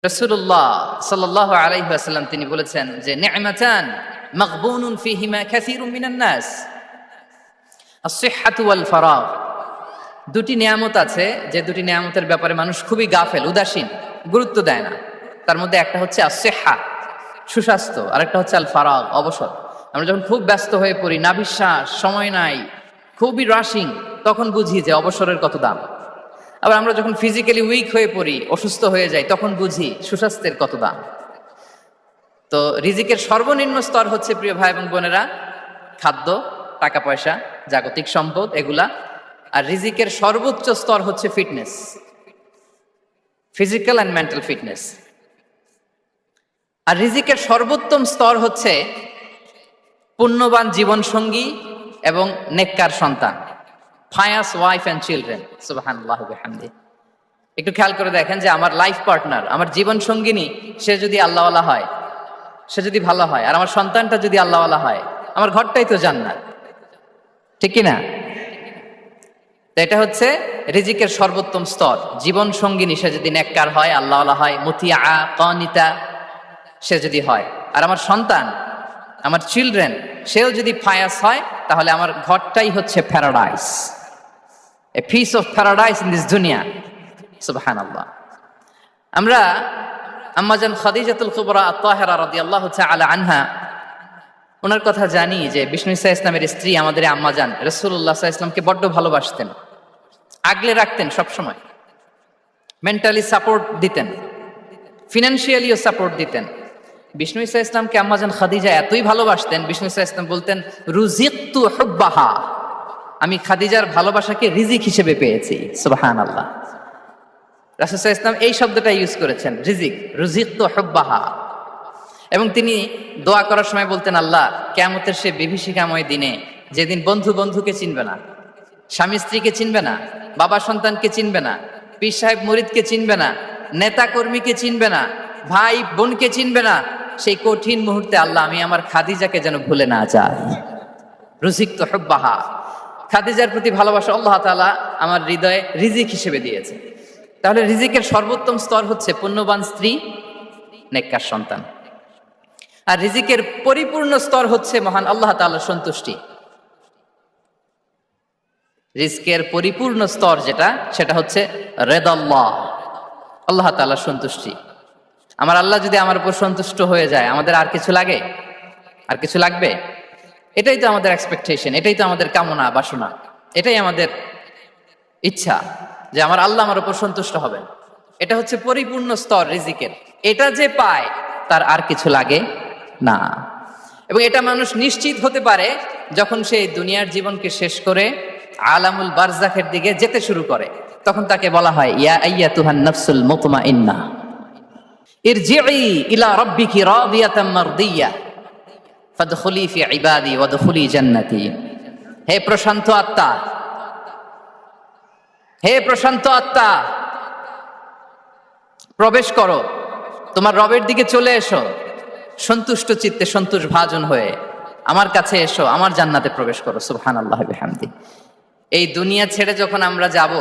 রাসূলুল্লাহ সাল্লাল্লাহু আলাইহি ওয়াসাল্লাম তিনি বলেছেন যে নি'মাতান মাগবুনুন ফীহিমা কাসীরুম মিনান নাস আস-সিহহাতু ওয়াল ফারাগ। দুটি নিয়ামত আছে যে দুটি নিয়ামতের ব্যাপারে মানুষ খুবই গাফেল, উদাসীন, গুরুত্ব দেয় না। তার মধ্যে একটা হচ্ছে আস-সিহহা, সুস্বাস্থ্য, আর একটা হচ্ছে আল ফারাগ, অবসর। আমরা যখন খুব ব্যস্ত হয়ে পড়ি, নাভিশ্বাস, সময় নাই, খুবই রাশিং, তখন বুঝি যে অবসরের কত দাম। আবার আমরা যখন ফিজিক্যালি উইক হয়ে পড়ি, অসুস্থ হয়ে যাই, তখন বুঝি সুস্বাস্থ্যের কত দাম। তো রিজিকের সর্বনিম্ন স্তর হচ্ছে, প্রিয় ভাই এবং বোনেরা, খাদ্য, টাকা পয়সা, জাগতিক সম্পদ, এগুলা। আর রিজিকের সর্বোচ্চ স্তর হচ্ছে fitness, physical and mental fitness. আর রিজিকের সর্বোত্তম স্তর হচ্ছে পুণ্যবান জীবন সঙ্গী এবং নেককার সন্তান, ফায়াস ওয়াইফ অ্যান্ড চিলড্রেন। সুবহানাল্লাহি ওয়া বিহামদিহি। একটু খেয়াল করে দেখেন যে আমার লাইফ পার্টনার, আমার জীবন সঙ্গিনী, সে যদি আল্লাহওয়ালা হয়, সে যদি ভালো হয়, আর আমার সন্তানটা যদি আল্লাহওয়ালা হয়, আমার ঘরটাই তো জান্নাত, ঠিক কি না? তো এটা হচ্ছে রিজিকের সর্বোত্তম স্তর। জীবন সঙ্গিনী সে যদি নেককার হয়, আল্লাহওয়ালা হয়, মুতিয়া কানিতা সে যদি হয়, আর আমার সন্তান, আমার চিলড্রেন, সেও যদি ফায়াস হয়, তাহলে আমার ঘরটাই হচ্ছে paradise, a piece of paradise in this দুনিয়া। সুবহানাল্লাহ। আমরা আম্মাজান খাদিজাতুল কুবরা আত-তাহেরা রাদিয়াল্লাহু তাআলা আনহা, ওনার কথা জানি যে বিষ্ণু ঈসা ইসলামের স্ত্রী আমাদের আম্মাজান রাসূলুল্লাহ সাল্লাল্লাহু আলাইহি ওয়াসাল্লামকে বড্ড ভালোবাসতেন, আগলে রাখতেন, সবসময় মেন্টালি সাপোর্ট দিতেন, ফিনান্সিয়ালিও সাপোর্ট দিতেন। বিষ্ণু ঈসা ইসলামকে আম্মাজান খাদিজা এতই ভালোবাসতেন, বিষ্ণু ঈসা ইসলাম বলতেন, রুজিকতু হুব্বাহা, আমি খাদিজার ভালোবাসাকে রিজিক হিসেবে পেয়েছি। সুবহানাল্লাহ। রাসূল সাল্লাল্লাহু আলাইহি ওয়াসাল্লাম এই শব্দটা ইউজ করেছেন, রিজিক, রুজিকতু হুব্বাহা। এবং তিনি দোয়া করার সময় বলতেন, আল্লাহ, কিয়ামতের সে বিভীষিকাময় দিনে, যেদিন বন্ধু বন্ধুকে চিনবে না, স্বামী স্ত্রীকে চিনবে না, বাবা সন্তানকে চিনবে না, পীর সাহেব মুরিদকে চিনবে না, নেতা কর্মীকে চিনবে না, ভাই বোনকে চিনবে না, সেই কঠিন মুহূর্তে আল্লাহ, আমি আমার খাদিজাকে যেন ভুলে না যাই। রুজিকতু হুব্বাহা, খাদিজার প্রতি ভালোবাসা আল্লাহ তাআলা আমার হৃদয়ে রিজিক হিসেবে দিয়েছে। তাহলে রিজিকের সর্বোত্তম স্তর হচ্ছে পুণ্যবান স্ত্রী, নেককার সন্তান। আর রিজিকের পরিপূর্ণ স্তর হচ্ছে মহান আল্লাহ তাআলার সন্তুষ্টি। রিজকের পরিপূর্ণ স্তর যেটা, সেটা হচ্ছে রিদাল্লাহ, আল্লাহ তাআলার সন্তুষ্টি। আমার আল্লাহ যদি আমার উপর সন্তুষ্ট হয়ে যায়, আমাদের আর কিছু লাগে? আর কিছু লাগবে? এটাই তো আমাদের এক্সপেকটেশন, এটাই তো আমাদের কামনা বাসনা, এটাই আমাদের ইচ্ছা যে আমার আল্লাহ আমার উপর সন্তুষ্ট হবেন। এটা হচ্ছে পরিপূর্ণ স্তর রিজিকের। এটা যে পায়, তার আর কিছু লাগে না। এবং এটা মানুষ নিশ্চিত হতে পারে যখন সে দুনিয়ার জীবনকে শেষ করে আলামুল বারজাখের দিকে যেতে শুরু করে। তখন তাকে বলা হয়, ইয়া আইয়াতুহান নাফসুল মুতমাইন্না ইরজিই ইলা রাব্বিকি রাদিয়াতাম মারদিয়া ফাদখুলি ফি ইবাদি ওয়াদখুলি জান্নাতি। হে প্রশান্ত আত্মা, হে প্রশান্ত আত্মা, প্রবেশ করো, তোমার রবের দিকে চলে এসো, সন্তুষ্ট চিত্তে, সন্তোষ ভাজন হয়ে আমার কাছে এসো, আমার জান্নাতে প্রবেশ করো। সুবহানাল্লাহি ওয়া বিহামদিহি। এই দুনিয়া ছেড়ে যখন আমরা যাব,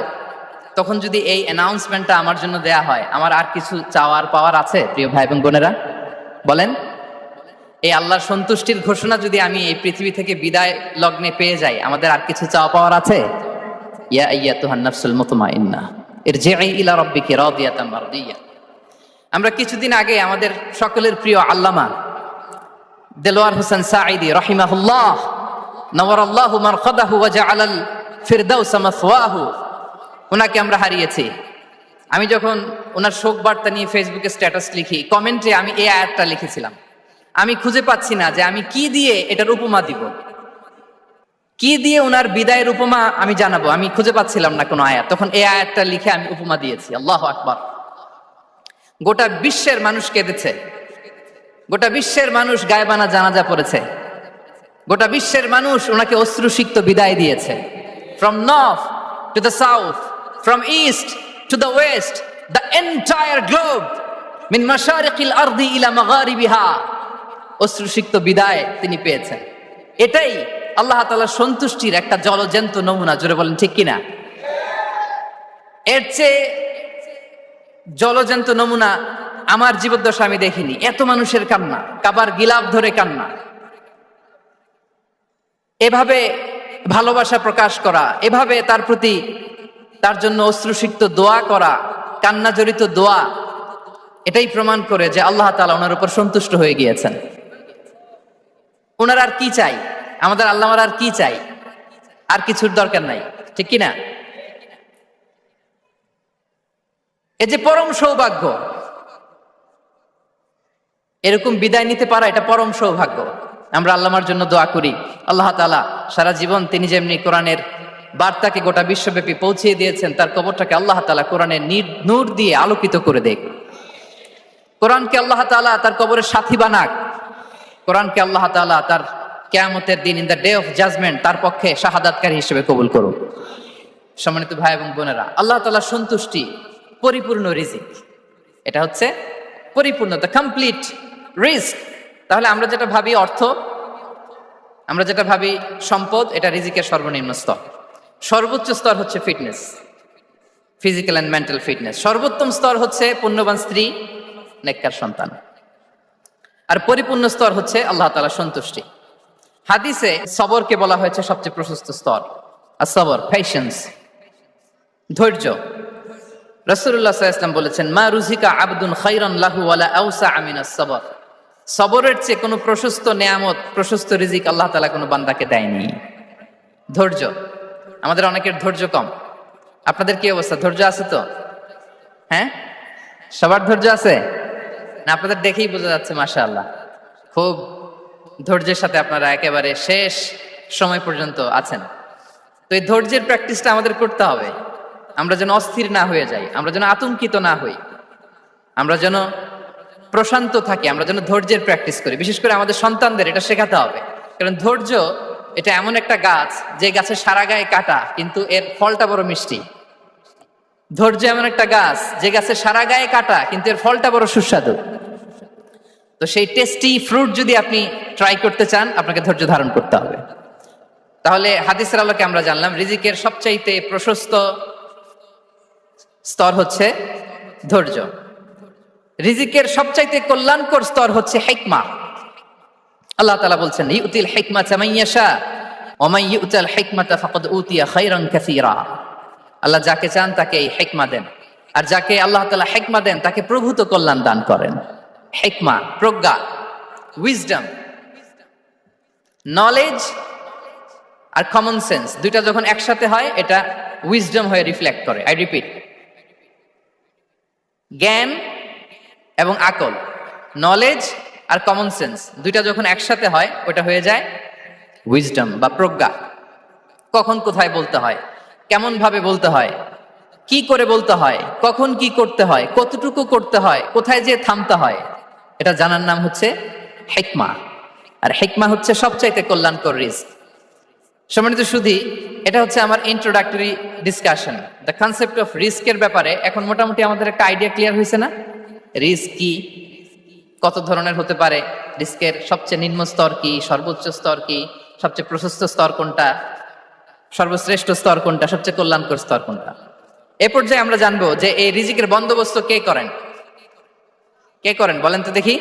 তখন যদি এই অ্যানাউন্সমেন্টটা আমার জন্য দেয়া হয়, আমার আর কিছু চাওয়ার পাওয়ার আছে? প্রিয় ভাই এবং বোনেরা, বলেন, এই আল্লাহর সন্তুষ্টির ঘোষণা যদি আমি এই পৃথিবী থেকে বিদায় লগ্নে পেয়ে যাই, আমাদের আর কিছু চাওয়া পাওয়ার আছে? ইয়া আইয়াতুহান নাফসুল মুতমাইন্না ইরজিই ইলা রাব্বিকি রাদিয়াতাম মারদিয়া। আমরা কিছুদিন আগে আমাদের সকলের প্রিয় আল্লামা দেলোয়ার হোসেন সাঈদী রাহিমাহুল্লাহ নওয়ারাল্লাহু মারকাদাহু ওয়া জাআলাল ফিরদাউস মাসওয়াহু, ওনাকে আমরা হারিয়েছি। আমি যখন ওনার শোক বার্তা নিয়ে ফেসবুকে স্ট্যাটাস লিখি, কমেন্টে আমি এই আয়াতটা লিখেছিলাম। আমি খুঁজে পাচ্ছি না যে আমি কি দিয়ে এটার উপমা দিব, কি দিয়ে ওনার বিদায়ের উপমা আমি জানাবো। আমি খুঁজে পাচ্ছিলাম না কোনো আয়াত। তখন এই আয়াতটা লিখে আমি উপমা দিয়েছি। আল্লাহু আকবার। গোটা বিশ্বের মানুষ কেঁদেছে, গোটা বিশ্বের মানুষ গায়বানা জানাজা পড়েছে, গোটা বিশ্বের মানুষ ওনাকে অশ্রুসিক্ত বিদায় দিয়েছে। From north to the south, from east to the west, the entire globe, মিন মাশারিকিল আরদি ইলা মাগারিবিহা, অশ্রুসিক্ত বিদায় তিনি পেয়েছেন। এটাই আল্লাহ তাআলার সন্তুষ্টির একটা জলজ্যান্ত নমুনা। জোরে বলেন, ঠিক কিনা? এর চেয়ে জলজ্যান্ত নমুনা আমার জীবদ্দশা আমি দেখিনি, এত মানুষের কান্না, কাবার গিলাফ ধরে কান্না। এভাবে ভালোবাসা প্রকাশ করা, এভাবে তার প্রতি তার জন্য অশ্রুসিক্ত দোয়া করা, কান্না জড়িত দোয়া, এটাই প্রমাণ করে যে আল্লাহ তাআলা ওনার উপর সন্তুষ্ট হয়ে গিয়েছেন। ওনার আর কি চাই, আমাদের আল্লাহর আর কি চাই, আর কিছুর দরকার নাই, ঠিক কিনা? এই যে পরম সৌভাগ্য, এরকম বিদায় নিতে পারা এটা পরম সৌভাগ্য। আমরা আল্লাহর জন্য দোয়া করি, আল্লাহ তাআলা সারা জীবন তিনি যেমনি কোরআনের বার্তাকে গোটা বিশ্বব্যাপী পৌঁছিয়ে দিয়েছেন, তার কবরটাকে আল্লাহ তাআলা কোরআনের নূর দিয়ে আলোকিত করে দেয়। কোরআনকে আল্লাহ তাআলা তার কবরের সাথী বানাক। কোরআনকে আল্লাহ তাআলা তার কিয়ামতের দিন, in the day of judgement, তার পক্ষে শাহাদাতকারী হিসেবে কবুল করুন। সম্মানিত ভাই এবং বোনেরা, আল্লাহ তাআলার সন্তুষ্টি পরিপূর্ণ রিজিক, এটা হচ্ছে পরিপূর্ণ, দ্য কমপ্লিট রিস্ক। তাহলে আমরা যেটা ভাবি অর্থ, আমরা যেটা ভাবি সম্পদ, এটা রিজিকের সর্বনিম্ন স্তর। সর্বোচ্চ স্তর হচ্ছে fitness, physical and mental fitness. সর্বোত্তম স্তর হচ্ছে পুণ্যবান স্ত্রী, নেককার সন্তান। আর পরিপূর্ণ স্তর হচ্ছে আল্লাহ তাআলার সন্তুষ্টি। হাদিসে সবরকে বলা হয়েছে সবচেয়ে প্রশস্ত স্তর। আর সবর, পেশেন্স, ধৈর্য। রাসূলুল্লাহ সাল্লাল্লাহু আলাইহি ওয়াসাল্লাম বলেছেন, মা রুজিকা আবদুন খায়রান লাহু ওয়ালা আওসা মিনাস সবর। সবরের চেয়ে কোনো প্রশস্ত নেয়ামত, প্রশস্ত রিজিক আল্লাহ তাআলা কোনো বান্দাকে দেয়নি। ধৈর্য, আমাদের অনেকের ধৈর্য কম। আপনাদের কি অবস্থা, ধৈর্য আছে তো? হ্যাঁ, সবার ধৈর্য আছে না? আপনাদের দেখেই বোঝা যাচ্ছে মাশাআল্লাহ, খুব ধৈর্যের সাথে আপনারা একেবারে শেষ সময় পর্যন্ত আছেন। তো এই ধৈর্যের প্র্যাকটিসটা আমাদের করতে হবে। আমরা যেন অস্থির না হয়ে যাই, আমরা যেন আতঙ্কিত না হই, আমরা যেন প্রশান্ত থাকি, আমরা যেন ধৈর্যের প্র্যাকটিস করি। বিশেষ করে আমাদের সন্তানদের এটা শেখাতে হবে। কারণ ধৈর্য এটা এমন একটা গাছ, যে গাছের সারা গায়ে কাটা কিন্তু এর ফলটা বড় মিষ্টি। ধৈর্য এমন একটা গাছ, যে গাছের সারা গায়ে কাটা কিন্তু এর ফলটা বড় সুস্বাদু। তো সেই টেস্টি ফ্রুট যদি আপনি ট্রাই করতে চান, আপনাকে ধৈর্য ধারণ করতে হবে। তাহলে হাদিসের আলোকে আমরা জানলাম রিজিকের সবচাইতে প্রশস্ত স্তর হচ্ছে ধৈর্য। রিজিকের সবচাইতে কল্যাণকর স্তর হচ্ছে হিকমা। আল্লাহ তাআলা বলছেন, ইউতিল হিকমাতা মান ইয়াশা ওয়া মান ইউতাল হিকমাতা ফাকাদ উতিয়া খায়রান কাসীরা। আল্লাহ যাকে চান তাকে এই হিকমা দেন, আর যাকে আল্লাহ তাআলা হিকমা দেন তাকে প্রভূত কল্যাণ দান করেন। হিকমা, প্রজ্ঞা, উইজডম, নলেজ আর কমন সেন্স, দুইটা যখন একসাথে হয় এটা উইজডম হয়ে রিফ্লেক্ট করে। আই রিপিট, জ্ঞান এবং আকল, নলেজ আর কমন সেন্স, দুইটা যখন একসাথে হয় ওটা হয়ে যায় উইজডম বা প্রজ্ঞা। কখন কোথায় বলতে হয়, কেমন ভাবে বলতে হয়, কি করে বলতে হয়, কখন কি করতে হয়, কতটুকু করতে হয়, কোথায় যে থামতে হয়, এটা জানার নাম হচ্ছে হিকমা। আর হিকমা হচ্ছে সবচাইতে কল্যাণকর রিস্ক। সম্মানিত সুধী, এটা হচ্ছে আমার introductory discussion. The concept of রিস্কের ব্যাপারে এখন মোটামুটি আমাদের একটা আইডিয়া ক্লিয়ার হয়েছে না? রিস্ক কি, কত ধরনের হতে পারে, রিস্কের সবচেয়ে নিম্ন স্তর কি, সর্বোচ্চ স্তর কি, সবচেয়ে প্রশস্ত স্তর কোনটা, সর্বশ্রেষ্ঠ স্তর কোনটা, সবচেয়ে কল্যাণকর স্তর কোনটা। এ পর্যায়ে আমরা জানবো যে এই রিজিকের বন্দোবস্ত কে করেন। কে করেন বলেন তো দেখি?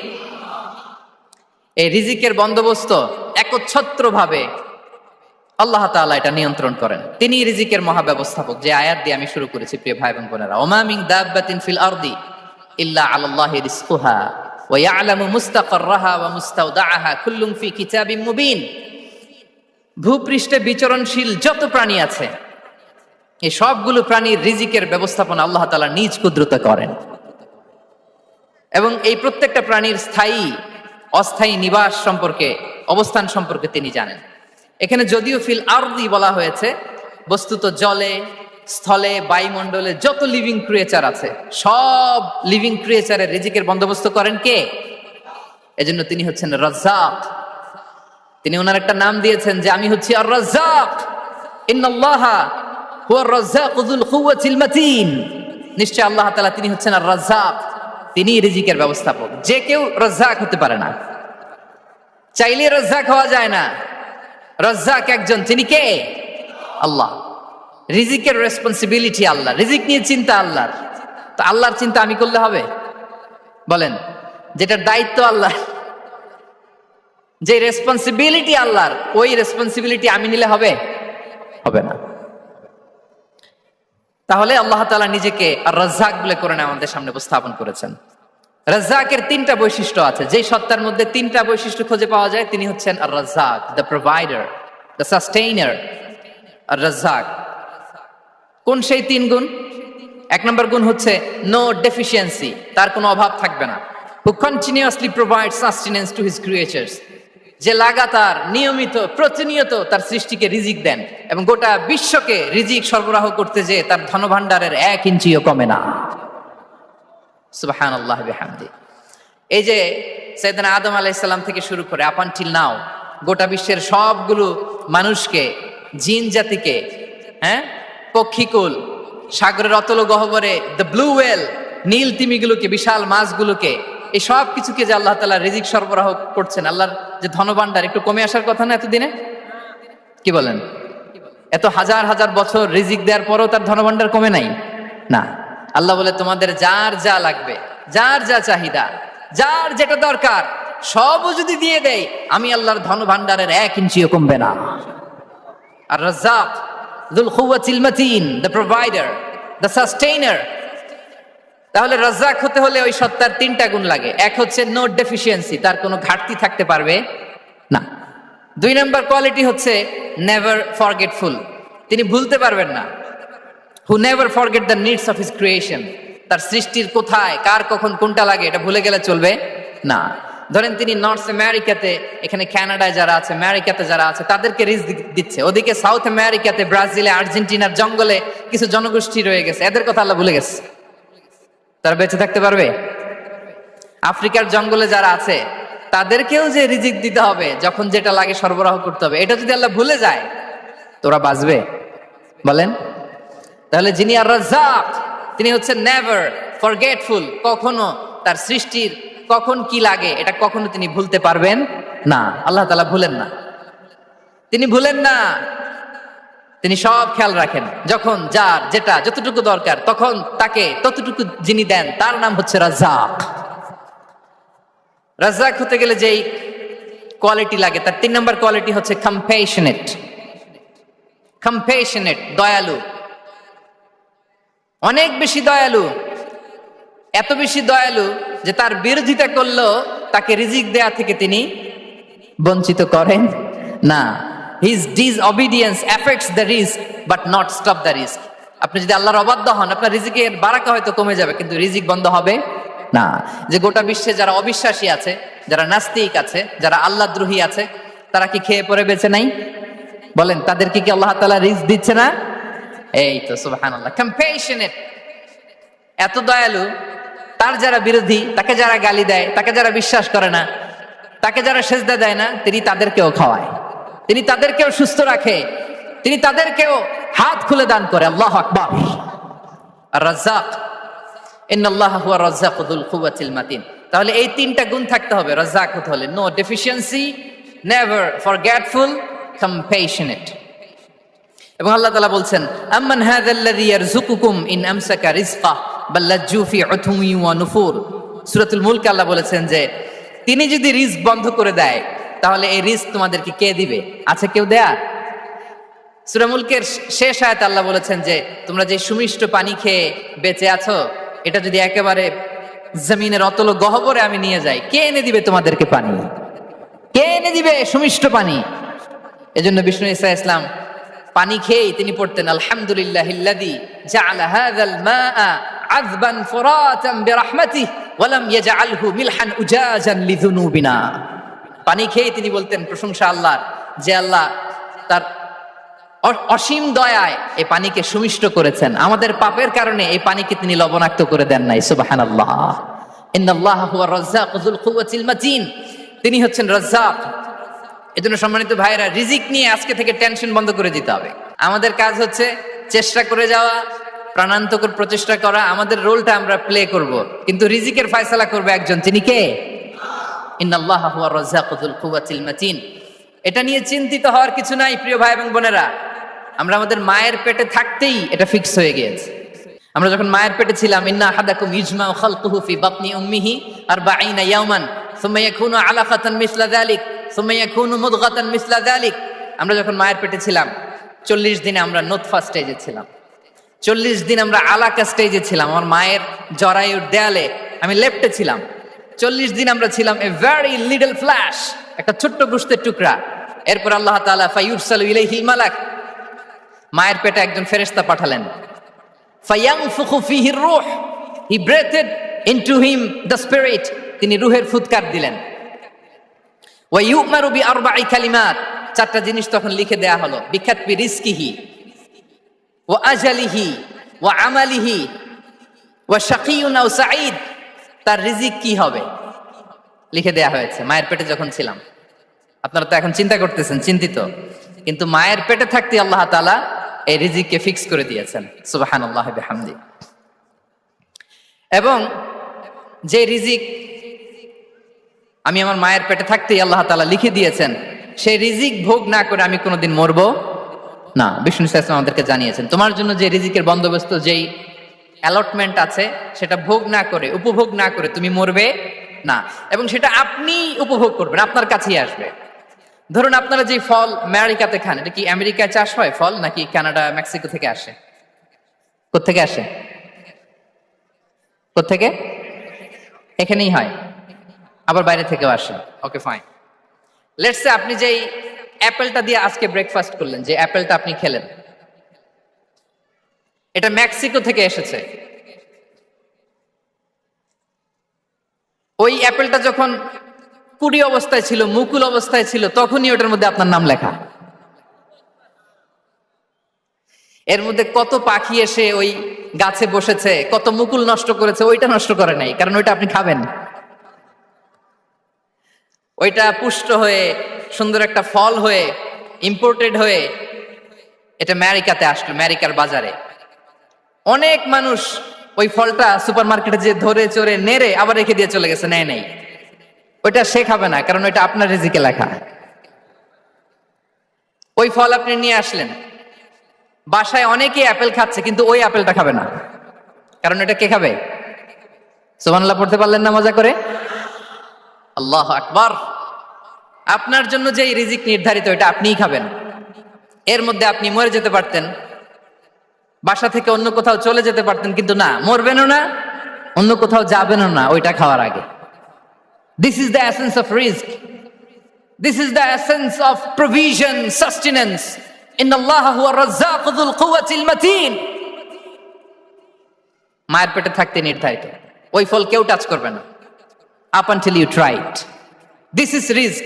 এই রিজিকের বন্দোবস্ত একচ্ছত্র ভাবে আল্লাহ তাআলা এটা নিয়ন্ত্রণ করেন। তিনি রিজিকের মহাব্যবস্থাপক। যে আয়াত দিয়ে আমি শুরু করেছি, প্রিয় ভাই এবং বোনেরা, ওমা মিন দাব্বাতিন ফিল আরদি ইল্লা আলাল্লাহি রিজকুহা ওয়া ইয়ালামু মুস্তাকাররাহা ওয়া মুস্তাওদাআহা কুল্লুম ফি কিতাবিম মুবিন। ভূপৃষ্ঠে বিচরণশীল যত প্রাণী আছে, এই সবগুলো প্রাণীর রিজিকের ব্যবস্থাপনা আল্লাহ তাআলা নিজ কুদরতে করেন। এবং এই প্রত্যেকটা প্রাণীর স্থায়ী অস্থায়ী নিবাস সম্পর্কে, অবস্থান সম্পর্কে তিনি জানেন। এখানে যদিও ফিল আরদি বলা হয়েছে, বস্তুত জলে, স্থলে, বায়ুমণ্ডলে যত লিভিং ক্রিয়েচার আছে, সব লিভিং ক্রিয়েচারের রিজিকের বন্দোবস্ত করেন কে? এজন্য তিনি হচ্ছেন রাজ্জাক। তিনি ওনার একটা নাম দিয়েছেন যে আমি হচ্ছি আর রাজ্জাক, ইন্নাল্লাহা হুয়ার রাজ্জাকু যুল কুওয়াতিল মাতিন। নিশ্চয় আল্লাহ তাআলা তিনি হচ্ছেন আর রাজ্জাক, তিনি রিজিকের ব্যবস্থাপক। যে কেউ রাজ্জাক হতে পারে না, চাইলে রাজ্জাক হওয়া যায় না। রাজ্জাক একজন, তিনি কে? আল্লাহ। রিজিকের রেসপন্সিবিলিটি আল্লাহ, রিজিক নিয়ে চিন্তা আল্লাহর। তো আল্লাহর চিন্তা আমি করলে হবে? বলেন, যেটার দায়িত্ব আল্লাহ, যে রেসপন্সিবিলিটি আল্লাহর, ওই রেসপন্সিবিলিটি আমি নিলে হবে? হবে না। তাহলে আল্লাহ তাআলা নিজেকে আর রাজ্জাক বলে কোরআনে আমাদের সামনে উপস্থাপন করেছেন। রাজ্জাকের তিনটা বৈশিষ্ট্য আছে, যেই সত্তার মধ্যে তিনটা বৈশিষ্ট্য খুঁজে পাওয়া যায় তিনি হচ্ছেন আর রাজ্জাক, দ্য প্রোভাইডার, দ্য সাস্টেইনার। আর রাজ্জাক কোন সেই তিন গুণ? এক নম্বর গুণ হচ্ছে নো ডেফিসিয়েন্সি, তার কোনো অভাব থাকবে না। হু continuously provide sustenance to his creatures, যে লাগাতার নিয়মিত প্রতিনিয়ত তার সৃষ্টিকে রিজিক দেন এবং গোটা বিশ্বকে রিজিক সরবরাহ করতে যে তার ধনভাণ্ডারের 1 ইঞ্চিও কমে না। সুবহানাল্লাহ বিহামদি। এই যে সাইয়েদনা আদম আলাইহিস সালাম থেকে শুরু করে আপ আনটিল নাও গোটা বিশ্বের সবগুলো মানুষকে, জিন জাতিকে, পক্ষীকুল, সাগরের অতল গহ্বরে দ্য ব্লু ওয়েল, নীল তিমিগুলোকে, বিশাল মাছগুলোকে, এই সব কিছুকে যে আল্লাহ তাআলা রিজিক সরবরাহ করছেন, আল্লাহর যে ধনভাণ্ডার একটু কমে আসার কথা না এতদিনে? কি বলেন? এত হাজার হাজার বছর রিজিক দেওয়ার পরও তার ধনভাণ্ডার কমে নাই? না। আল্লাহ বলে তোমাদের যার যা লাগবে, যার যা চাহিদা, যার যেটা দরকার সবও যদি দিয়ে দেয়, আমি আল্লাহর ধনভাণ্ডারের 1 ইঞ্চিও কমবে না। আর Razzak যুল কুওয়াতিল মাতিন, the provider, the sustainer. তাহলে রাজ্জাক হতে হলে ওই সত্তার তিনটা গুণ লাগে। এক হচ্ছে নো ডেফিসিয়েন্সি, তার কোনো ঘাটতি থাকতে পারবে না। 2 নম্বর কোয়ালিটি হচ্ছে নেভার ফরগেটফুল, তিনি ভুলতে পারবেন না। Who never forget the needs of his creation, তার সৃষ্টির কোথায় কার কখন কোনটা লাগে এটা ভুলে গেলে চলবে না। ধরেন তিনি নর্থ আমেরিকাতে, এখানে কানাডায় যারা আছে, আমেরিকাতে যারা আছে, তাদেরকে রিজিক দিচ্ছে। ওদিকে সাউথ আমেরিকাতে, ব্রাজিলে, আর্জেন্টিনার জঙ্গলে কিছু জনগোষ্ঠী রয়ে গেছে, এদের কথা আল্লাহ ভুলে গেছে। তারা বেঁচে থাকতে পারবে? আফ্রিকার জঙ্গলে যারা আছে তাদেরকেও যে রিজিক দিতে হবে, যখন যেটা লাগে সরবরাহ করতে হবে, এটা যদি আল্লাহ ভুলে যায় তোরা বাঁচবে? বলেন। তাহলে যিনি আর রাজ্জাক তিনি হচ্ছেন নেভার ফরগেটফুল, কখনো তার সৃষ্টির কখন কি লাগে এটা কখনো তিনি ভুলতে পারবেন না। আল্লাহ তাআলা ভুলেন না, তিনি ভুলেন না, তিনি সব খেয়াল রাখেন। যখন যার যেটা যতটুকু দরকার তখন তাকে ততটুকু যিনি দেন তার নাম হচ্ছে রাজ্জাক। রাজ্জাক হতে গেলে যেই কোয়ালিটি লাগে তার 3 নম্বর কোয়ালিটি হচ্ছে কম্প্যাশনেট। কম্প্যাশনেট, দয়ালু, অনেক বেশি দয়ালু। এত বেশি দয়ালু যে তার বিরোধিতা করলেও তাকে রিজিক দেয়া থেকে তিনি বঞ্চিত করেন না। His disobedience affects the risk but not stop the risk. আপনি যদি আল্লাহর অবাধ্য হন, আপনার রিজিকের বারাকা হয়তো কমে যাবে কিন্তু রিজিক বন্ধ হবে না। যে গোটা বিশ্বে যারা অবিশ্বাসী আছে, যারা নাস্তিক আছে, যারা আল্লাহদ্রোহী আছে, তারা কি খেয়ে পরে বেঁচে নাই? বলেন, তাদেরকে কি আল্লাহ তাআলা রিজিক দিচ্ছে না? এই তো সুবহানাল্লাহ। কম্প্যাশনেট, এত দয়ালু, তার যারা বিরোধী, তাকে যারা গালি দেয়, তাকে যারা বিশ্বাস করে না, তাকে যারা সেজদা দেয় না, তিনি তাদেরকেও খাওয়ায়, তিনি তাদেরকেও সুস্থ রাখে, তিনি তাদেরকেও হাত খুলে দান করে। আল্লাহু আকবার। আর রাজ্জাক, ইন্নাল্লাহা হুয়া রাজ্জাকু যুল কুওয়াতিল মাতিন। তাহলে এই তিনটা গুণ থাকতে হবে রাজ্জাক হতে হলে: no deficiency, never forgetful, compassionate. এবং আল্লাহ তাআলা বলছেন, আম্মান হাযাল্লাযী ইয়ারযুকুকুম ইন আমসাকা রিজকাহ বাল লাজ্জু ফি উতুমি ওয়া নুফুর। সূরাতুল মুলক আল্লাহ বলেছেন যে তিনি যদি রিজক বন্ধ করে দেয় তাহলে এই রিজক তোমাদেরকে কে দিবে? আছে কেউ দেয়া? সূরা মুলকের শেষ আয়াতে আল্লাহ বলেছেন যে তোমরা যে সুমিষ্ট পানি খেয়ে বেঁচে আছো, এটা যদি একেবারে জমিনের অতল গহ্বরে আমি নিয়ে যাই, কে এনে দিবে তোমাদেরকে পানি? কে এনে দিবে সুমিষ্ট পানি? এজন্য বিষ্ণু ঈসা ইসলাম পানি খেয়েই তিনি পড়তেন, আলহামদুলিল্লাহিল্লাযী জাআলা হাযাল মাআ আযবান ফুরাতান বিরাহমাতিহি ওয়া লাম ইয়াজআলহু মিলহান উজাজান লিযুনুবিনা। পানি খেয়েই তিনি বলতেন প্রশংসা আল্লাহর, যে আল্লাহ তার অসীম দয়ায় এই পানিকে সুমিষ্ট করেছেন, আমাদের পাপের কারণে এই পানিকে তিনি লবণাক্ত করে দেন নাই। সুবহানাল্লাহ। ইন্নাল্লাহা হুয়া রাজ্জাকু যুল কুওয়াতিল মাতিন, তিনি হচ্ছেন রাজ্জাক। এজন্য সম্মানিত ভাইরা, রিজিক নিয়ে আজকে থেকে টেনশন বন্ধ করে দিতে হবে। আমাদের কাজ হচ্ছে চেষ্টা করে যাওয়া, প্রাণান্তকর প্রচেষ্টা করা, আমাদের রোলটা আমরা প্লে করব, কিন্তু রিজিকের ফয়সালা করবে একজন, তিনি কে? ইন্নাল্লাহা হুয়া রাজ্জাকু যুল কুওয়াতিল মাতিন। এটা নিয়ে চিন্তিত হওয়ার কিছু নাই প্রিয় ভাই এবং বোনেরা। আমরা আমাদের মায়ের পেটে থাকতেই এটা ফিক্স হয়ে গিয়েছে। আমরা যখন মায়ের পেটে ছিলাম, ইন্না আহাদাকুম ইজমাউ খালকুহু ফি বাতনি উম্মিহি 40 ইয়াওমান সুম্মা ইয়াকুনু আলাকাতান মিসলা যালিক সুম্মা ইয়াকুনু মুদগাতান মিসলা যালিক। আমরা যখন মায়ের পেটে ছিলাম 40 দিনে আমরা নুতফা স্টেজে ছিলাম, 40 দিন আমরা আলাকা স্টেজে ছিলাম। আমার মায়ের জরায়ুর দেয়ালে আমি লেপ্টে ছিলাম। 40 দিন আমরা ছিলাম এ ভেরি লিটল ফ্ল্যাশ, একটা ছোট্ট গোশতের টুকরা। এরপর আল্লাহ তাআলা ফায়ুরসালু ইলাইহিল মালাক, মায়ের পেটে একজন ফেরেশতা পাঠালেন। ফায়ানফুখু ফিহির রূহ, he breathed into him the spirit, তিনি রূহের ফুৎকার দিলেন। ওয়া ইউমারু বিআরবা'i কালিমাত, 4টা জিনিস তখন লিখে দেয়া হলো। বিখাতবি রিজকিহি ওয়া আজালিহি ওয়া আমালিহি ওয়া শাকিয়ুন আও সাঈদ, তার রিজিক কি হবে লিখে দেয়া হয়েছে মায়ের পেটে যখন ছিলাম। আপনারা তো এখন চিন্তা করতেছেন, চিন্তিত, কিন্তু মায়ের পেটে থাকতে আল্লাহ তাআলা এই রিজিককে ফিক্স করে দিয়েছেন। সুবহানাল্লাহ বিহামদি। এবং যে রিজিক আমি আমার মায়ের পেটে থাকতেই আল্লাহ তাআলা লিখে দিয়েছেন, সেই রিজিক ভোগ না করে আমি কোনোদিন মরবো না। বিষ্ণু ইসলাম আমাদেরকে জানিয়েছেন, তোমার জন্য যে রিজিকের বন্দোবস্ত, যেই অ্যালটমেন্ট আছে, সেটা ভোগ না করে, উপভোগ না করে তুমি মরবে না। এবং সেটা আপনি উপভোগ করবেন, আপনার কাছেই আসবে। ধরুন আপনারা যে ফল আমেরিকাতে খান, এটা কি আমেরিকায় চাষ হয় ফল, নাকি কানাডা মেক্সিকো থেকে আসে? কোত্থেকে আসে? কোত্থেকে? এখানেই হয়, আবার বাইরে থেকেও আসে। Okay fine. লেটস সে আপনি যেই অ্যাপেলটা দিয়ে আজকে ব্রেকফাস্ট করলেন, যে অ্যাপেলটা আপনি খেলেন, এটা মেক্সিকো থেকে এসেছে। ওই অ্যাপেলটা যখন কুড়ি অবস্থায় ছিল, মুকুল অবস্থায় ছিল, তখনই ওটার মধ্যে আপনার নাম লেখা। এর মধ্যে কত পাখি এসে ওই গাছে বসেছে, কত মুকুল নষ্ট করেছে, ওইটা নষ্ট করে নাই, কারণ ওইটা আপনি খাবেন। ওইটা পুষ্ট হয়ে সুন্দর একটা ফল হয়ে ইম্পোর্টেড হয়ে এটা আমেরিকাতে আসলো, আমেরিকার বাজারে। অনেক মানুষ ওই ফলটা সুপার মার্কেটে যে ধরে চড়ে নেড়ে আবার রেখে দিয়ে চলে গেছে, নেয় নাই। ওইটা সে খাবে না, কারণ ওইটা আপনার রিজিকে লেখা। ওই ফল আপনি নিয়ে আসলেন, বাসায় অনেকেই অ্যাপেল খাচ্ছে, কিন্তু ওই অ্যাপেলটা খাবে না, কারণ এটা কে খাবে? সুবহানাল্লাহ পড়তে পারলেন না মজা করে? আল্লাহু আকবার। আপনার জন্য যে রিজিক নির্ধারিত, এটা আপনিই খাবেন। এর মধ্যে আপনি মরে যেতে পারতেন, বাসা থেকে অন্য কোথাও চলে যেতে পারতেন, কিন্তু না, মরবেনও না, অন্য কোথাও যাবেনও না ওইটা খাওয়ার আগে। This is the essence of risk, this is the essence of provision, sustenance. ইন্নাল্লাহা হুয়া রাজ্জাকু যুল কুওয়াতিল মাতিন। মায়ের পেটে থাকতে নির্ধারিত, ওই ফল কেউ টাচ করবে না up until you try it. This is risk.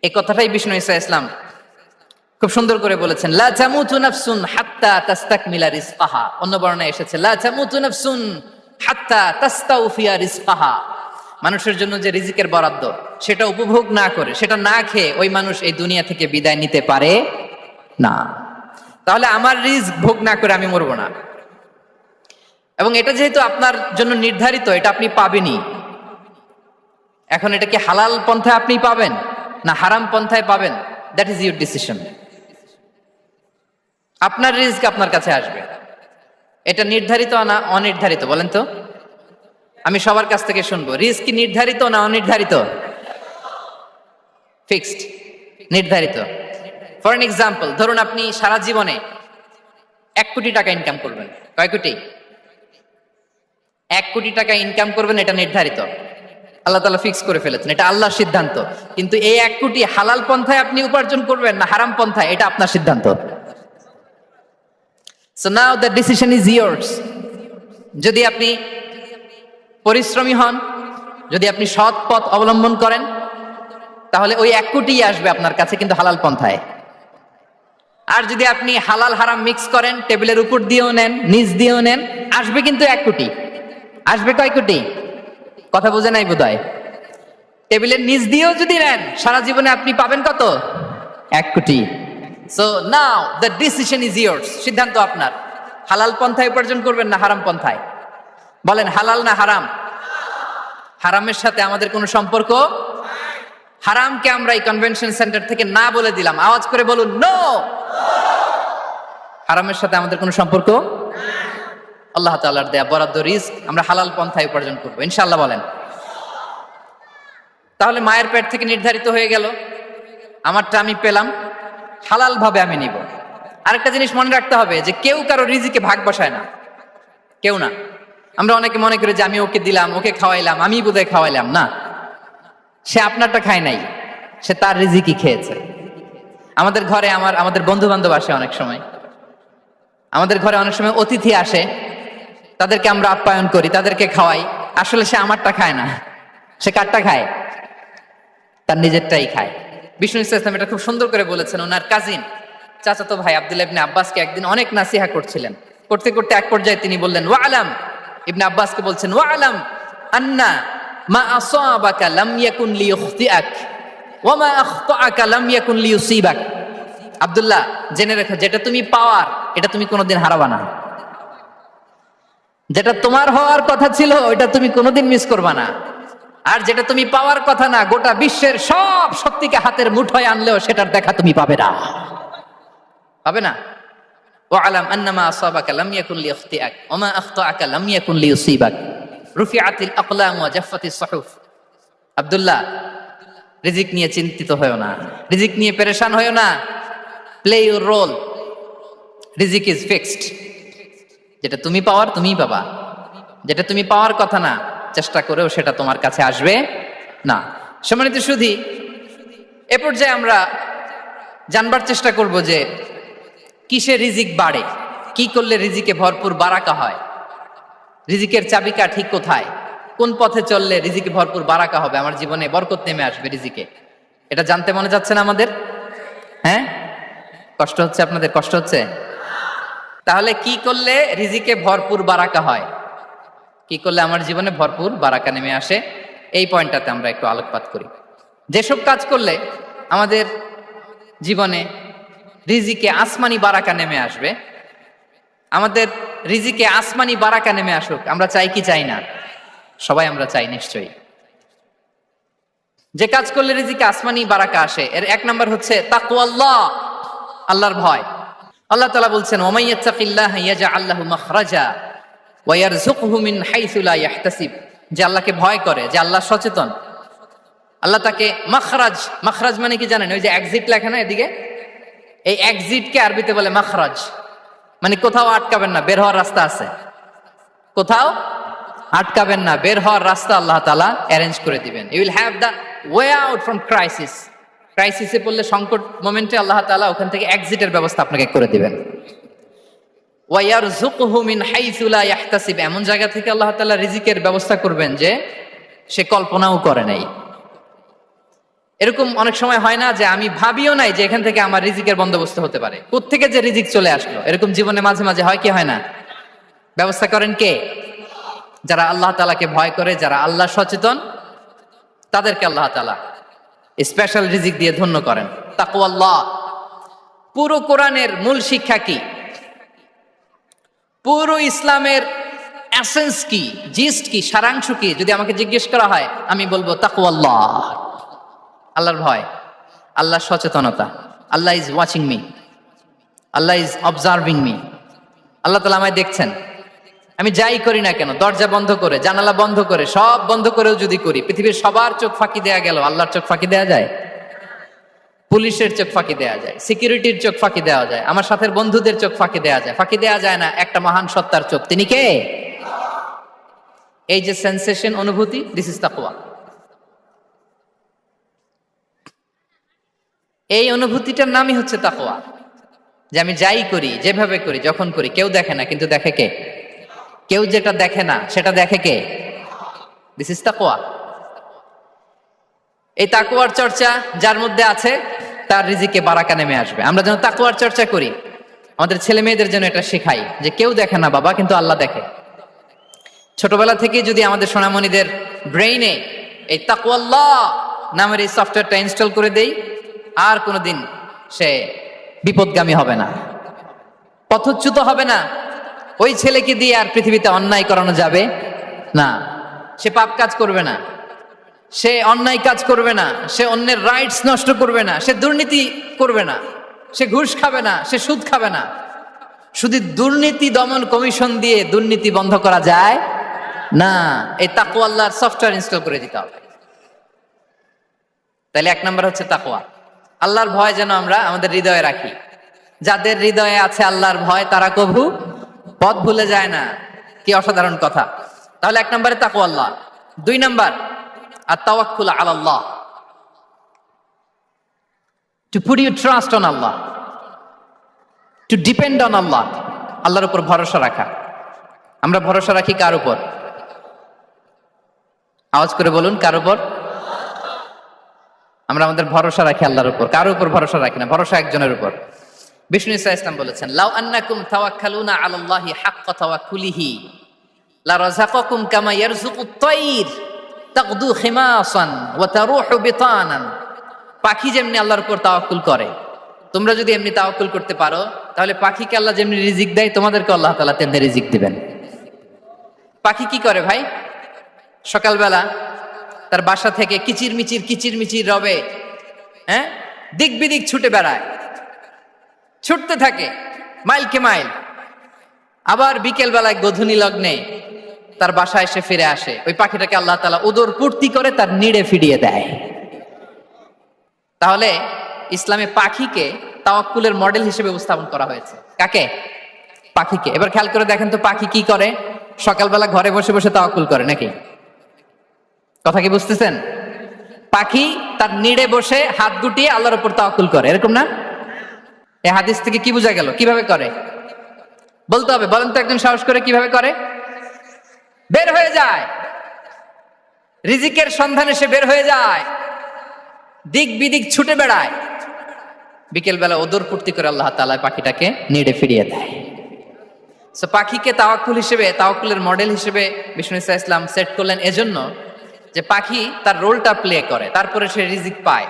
এই কথাটাই বিষ্ণু ঈসা ইসলাম খুব সুন্দর করে বলেছেন, লা তামুতু নাফসুন হাত্তা তাস্তাকমিলা রিজকাহা। অন্য বর্ণনায় এসেছে লা তামুতু নাফসুন হাত্তা তাস্তাউফিয়া রিজকাহা। মানুষের জন্য যে রিজিকের বরাদ্দ, সেটা উপভোগ না করে, সেটা না খেয়ে ওই মানুষ এই দুনিয়া থেকে বিদায় নিতে পারে না। তাহলে আমার রিস্ক ভোগ না করে আমি মরবো না। এবং এটা যেহেতু আপনার জন্য নির্ধারিত, এটা আপনি পাবেনই। এখন এটা কি হালাল পন্থায় আপনি পাবেন না হারাম পন্থায় পাবেন, দ্যাট ইজ ইউর ডিসিশন। আপনার রিস্ক আপনার কাছে আসবে। এটা নির্ধারিত না অনির্ধারিত? বলেন তো, আমি সবার কাছ থেকে শুনবো, রিস্ক কি নির্ধারিত না অনির্ধারিত? ফিক্সড, নির্ধারিত। ফর এন এক্সাম্পল, ধরুন আপনি সারা জীবনে 1 কোটি টাকা ইনকাম করবেন। কয় কোটি? 1 কোটি টাকা ইনকাম করবেন, এটা নির্ধারিত, আল্লাহ তাআলা ফিক্স করে ফেলেছেন, এটা আল্লাহর সিদ্ধান্ত। কিন্তু এই 1 কোটি হালাল পন্থায় আপনি উপার্জন করবেন না হারাম পন্থায়, এটা আপনার সিদ্ধান্ত। So now the decision is yours. যদি আপনি পরিশ্রমী হন, যদি আপনি সৎ পথ অবলম্বন করেন, তাহলে ওই 1 কোটি আসবে আপনার কাছে, কিন্তু হালাল পন্থায়। আর যদি আপনি হালাল হারাম মিক্স করেন, টেবিলের উপর দিয়েও নেন, নিচ দিয়েও নেন, আসবে কিন্তু 1 কোটি। আসবে কয় কোটি? কথা বুঝে নাই বোধহয়। টেবিলের নিচ দিয়েও যদি নেন, সারা জীবনে আপনি পাবেন কত? 1 কোটি। So now the decision is years. সিদ্ধান্ত আপনার। হালাল পন্থায় উপার্জন করবেন না হারাম পন্থায়? বলেন, হালাল না হারাম? হারামের সাথে আমাদের কোনো সম্পর্ক? হারামকে আমরা এই কনভেনশন সেন্টার থেকে না বলে দিলাম, আওয়াজ করে বলুন নো। হারামের সাথে আমাদের কোনো সম্পর্ক? আল্লাহ তাআলার দেয়া বরাদ্দ রিস্ক আমরা হালাল পন্থায় উপার্জন করবো ইনশাআল্লাহ বলেন। তাহলে মায়ের পেট থেকে নির্ধারিত হয়ে গেল, আমারটা আমি পেলাম, হালাল ভাবে আমি নিব। আরেকটা জিনিস মনে রাখতে হবে যে কেউ কারো রিজিকে ভাগ বসায় না, কেউ না। আমরা অনেকে মনে করি যে আমি ওকে দিলাম, ওকে খাওয়াইলাম, আমি বোধহয় খাওয়াইলাম। না, সে আপনারটা খায় নাই, সে তার রিজিকই খেয়েছে। আমাদের ঘরে আমাদের বন্ধু বান্ধব আসে অনেক সময়, আমাদের ঘরে অনেক সময় অতিথি আসে, তাদেরকে আমরা আপ্যায়ন করি, তাদেরকে খাওয়াই। আসলে সে আমারটা খায় না, সে কারটা খায়? তার নিজেরটাই খায়। বিষ্ণু ইসলাম এটা খুব সুন্দর করে বলেছেন। ওনার কাজিন চাচাতো ভাই আব্দুল্লাহ ইবনে আব্বাসকে একদিন অনেক নাসিহা করছিলেন। করতে করতে এক পর্যায়ে তিনি বললেন, ওয়ালাম, ইবনে আব্বাসকে বলছেন, ওয়ালাম আন্না মা আসাবাকা লাম ইয়াকুন লিইখতিআক ওয়া মা আখতাআকা লাম ইয়াকুন লিইউসিবাক। আব্দুল্লাহ, জেনে রেখো, যেটা তুমি পাওয়ার এটা তুমি কোনোদিন হারাবা না। যেটা তোমার হওয়ার কথা ছিল ওইটা তুমি কোনোদিন মিস করবা না। আর যেটা তুমি পাওয়ার কথা না, গোটা বিশ্বের সব শক্তিকে হাতের মুঠোয় আনলেও সেটার দেখা তুমি পাবে না, পাবে না। ওয়ালাম আন্নামা আসাবাকা লাম ইয়াকুন লিইখতিআক ওয়া মা আখতাআকা লাম ইয়াকুন লিইউসিবাক রুফিআতিল আকলাম ওয়া জাফফাতিস সুহুফ। আব্দুল্লাহ, রিজিক নিয়ে চিন্তিত হয়ো না, রিজিক নিয়ে পেরেশান হয়ো না। প্লে ইউর রোল, রিজিক ইজ ফিক্সড। যেটা তুমি পাওয়ার তুমিই পাবা, যেটা তুমি পাওয়ার কথা না চেষ্টা করেও সেটা তোমার কাছে আসবে না। সম্মানিত সুধী, এ পর্যায়ে আমরা জানবার চেষ্টা করব যে কিসে রিজিক বাড়ে, কি করলে রিজিকে ভরপুর বারাকা হয়, রিজিকের চাবিকা ঠিক কোথায়, কোন পথে চললে রিজিকে ভরপুর বারাকা হবে, আমার জীবনে বরকত নেমে আসবে রিজিকে। এটা জানতে মনে যাচ্ছে না আমাদের? হ্যাঁ, কষ্ট হচ্ছে আপনাদের? কষ্ট হচ্ছে? তাহলে কি করলে রিজিকে ভরপুর বারাকা হয়, কি করলে আমার জীবনে ভরপুর বারাকা নেমে আসে, এই পয়েন্টটাতে আমরা একটু আলোকপাত করি। যেসব কাজ করলে আমাদের জীবনে রিজিকে আসমানি বারাকা নেমে আসবে, আমাদের রিজিকে আসমানি বারাকা নেমে আসুক, আমরা চাই কি চাই না? সবাই আমরা চাই নিশ্চয়ই। যে কাজ করলে রিজিকে আসমানি বারাকা আসে, এর এক নাম্বার হচ্ছে তাকওয়াল্লাহ, আল্লাহর ভয়। আল্লাহ তাআলা বলছেন, ওয়ামাই ইয়াত্তাকিল্লাহা ইয়াজআল লাহু মাখরাজা ওয়া ইয়ারযুকহু মিন হাইসু লা ইয়াহতাসিব। যে আল্লাহকে ভয় করে, যে আল্লাহ সচেতন, আল্লাহ তাকে মাখরাজ, মাখরাজ মানে কি জানেন? ওই যে এক্সিট লেখা না এদিকে, এই এক্সিটকে আরবিতে বলে মাখরাজ, মানে কোথাও আটকাবেন না, বের হওয়ার রাস্তা আছে, কোথাও আটকাবেন না, বের হওয়ার রাস্তা আল্লাহ তাআলা অ্যারেঞ্জ করে দিবেন। You will have the way out from crisis. ক্রাইসিসে পড়লে, সংকট মোমেন্টে আল্লাহ তাআলা ওখান থেকে এক্সিটের ব্যবস্থা আপনাকে করে দিবেন। ওয়া ইয়ারযুকহু মিন হাইসু লা ইয়াহতাসিব, এমন জায়গা থেকে আল্লাহ তাআলা রিজিকের ব্যবস্থা করবেন যে সে কল্পনাও করে নাই। এরকম অনেক সময় হয় না যে আমি ভাবিও নাই যে এখান থেকে আমার রিজিকের বন্দোবস্ত হতে পারে, কোত্থেকে যে রিজিক চলে আসলো। এরকম জীবনে মাঝে মাঝে হয় কি হয় না? ব্যবস্থা করেন কে? যারা আল্লাহ তাআলাকে ভয় করে, যারা আল্লাহ সচেতন, তাদেরকে আল্লাহ তাআলা স্পেশাল রিজিক দিয়ে ধন্য করেন। তাকওয়াল্লাহ। পুরো কোরআনের মূল শিক্ষা কি? পুরো ইসলামের এসেন্স কি, জিস্ট কি, সারাংশ কি? যদি আমাকে জিজ্ঞেস করা হয় আমি বলবো তাকওয়াল্লাহ, আল্লাহর ভয়, আল্লাহর সচেতনতা। Allah is watching me, Allah is observing me. আল্লাহ তাআলা আমায় দেখছেন, আমি যাই করি না কেন, দরজা বন্ধ করে, জানালা বন্ধ করে, সব বন্ধ করেও যদি করি, পৃথিবীর সবার চোখ ফাঁকি দেয়া গেল, আল্লাহর চোখ ফাঁকি দেয়া যায়? পুলিশের চোখ ফাঁকি দেয়া যায়, সিকিউরিটির চোখ ফাঁকি দেওয়া যায়, আমার সাথের বন্ধুদের চোখ ফাঁকি দেয়া যায়, ফাঁকি দেয়া যায় না একটা মহান সত্তার চোখ। তিনি কে? এই যে সেন্সেশন, অনুভূতি, দিস ইজ তাকওয়া। এই অনুভূতিটার নামই হচ্ছে তাকওয়া, যে আমি যাই করি, যেভাবে করি, যখন করি, কেউ দেখে না, কিন্তু দেখে কে? কেউ যেটা দেখে না সেটা দেখে কে? দিস ইজ তাকওয়া। এই তাকওয়ার চর্চা যার মধ্যে আছে তার রিজিকে বারাকা নেমে আসবে। আমরা যেন তাকওয়ার চর্চা করি, আমাদের ছেলে মেয়েদের জন্য এটা শেখাই যে কেউ দেখে না বাবা, কিন্তু আল্লাহ দেখে। ছোটবেলা থেকে যদি আমাদের সোনামণিদের ব্রেইনে এই তাকওয়াল্লাহ নামের এই সফটওয়্যারটা ইনস্টল করে দেই, আর কোনোদিন সে বিপদগামী হবে না, পথচ্যুত হবে না। ওই ছেলেকে দিয়ে আর পৃথিবীতে অন্যায় করানো যাবে না, সে পাপ কাজ করবে না, সে অন্যায় কাজ করবে না, সে অন্যের রাইটস নষ্ট করবে না, সে দুর্নীতি করবে না, সে ঘুষ খাবে না, সে সুদ খাবে না। শুধু দুর্নীতি দমন কমিশন দিয়ে দুর্নীতি বন্ধ করা যায় না, এই তাকওয়া আল্লাহর সফটওয়্যার ইনস্টল করে দিতে হবে। তাহলে এক নাম্বার হচ্ছে তাকওয়া, আল্লাহর ভয় যেন আমরা আমাদের হৃদয়ে রাখি। যাদের হৃদয়ে আছে আল্লাহর ভয় তারা কভু পথ ভুলে যায় না। কি অসাধারণ কথা! তাহলে এক নম্বরে তাকওয়া আল্লাহ। দুই নাম্বার আত-তাওয়াক্কুল আলাল্লাহ, to put your trust on Allah, to depend on Allah. আল্লাহর উপর ভরসা রাখা। আমরা ভরসা রাখি কার উপর? আওয়াজ করে বলুন, কার উপর? আমরা আমাদের ভরসা রাখি আল্লাহর উপর, কার উপর ভরসা রাখি না। ভরসা একজনের উপর। বিষ্ণু ইসা ইসলাম বলেছেন, লাউ আন্নাকুম তাওয়াক্কালুনা আলাল্লাহি হাক্কা তাওয়াক্কুলিহি লা রাযাকাকুম কামা ইয়ারযুকুত তায়র তাগদু খিমাসান ওয়া তারুহু বিতানান। পাখি যেমনি আল্লাহর উপর তাওয়াক্কুল করে, তোমরা যদি এমনি তাওয়াক্কুল করতে পারো, তাহলে পাখিকে আল্লাহ যেমনি রিজিক দেয় তোমাদেরকে আল্লাহ তাআলা তেমনি রিজিক দিবেন। পাখি কি করে ভাই? সকালবেলা তার বাসা থেকে কিচিরমিচির রবে, হ্যাঁ, দিক বিদিক ছুটে বেড়ায়, ছুটতে থাকে মাইলকে মাইল। আবার বিকেল বেলায় গধূলি লগ্নে তার বাসায় এসে ফিরে আসে। ওই পাখিটাকে আল্লাহ তাআলা উদর পূর্তি করে তার নিড়ে ফিরিয়ে দেয়। তাহলে ইসলামে পাখিকে তাওয়াক্কুলের মডেল হিসেবে উপস্থাপন করা হয়েছে। কাকে? পাখিকে। এবার খেয়াল করে দেখেন তো পাখি কি করে? সকালবেলা ঘরে বসে বসে তাওয়াক্কুল করে নাকি? কথা কি বুঝতেছেন? পাখি তার নিড়ে বসে হাত গুটিয়ে আল্লাহর উপর তাওয়াক্কুল করে, এরকম না? এই হাদিস থেকে কি বোঝা গেল? কিভাবে করে বলতে হবে, বলেন তো একজন সাহস করে কিভাবে করে? বের হয়ে যায়, রিজিকের সন্ধানে সে বের হয়ে যায়, দিক বিদিক ছুটে বেড়ায়, বিকেল বেলা ওদর পূর্তি করে আল্লাহ তাআলা পাখিটাকে নিড়ে ফিরিয়ে দেয়। সো পাখিকে তাওয়াক্কুল হিসেবে, তাওয়াক্কুলের মডেল হিসেবে বিষ্ণু ইসা ইসলাম সেট করলেন এজন্য যে পাখি তার রোলটা প্লে করে, তারপরে সে রিজিক পায়।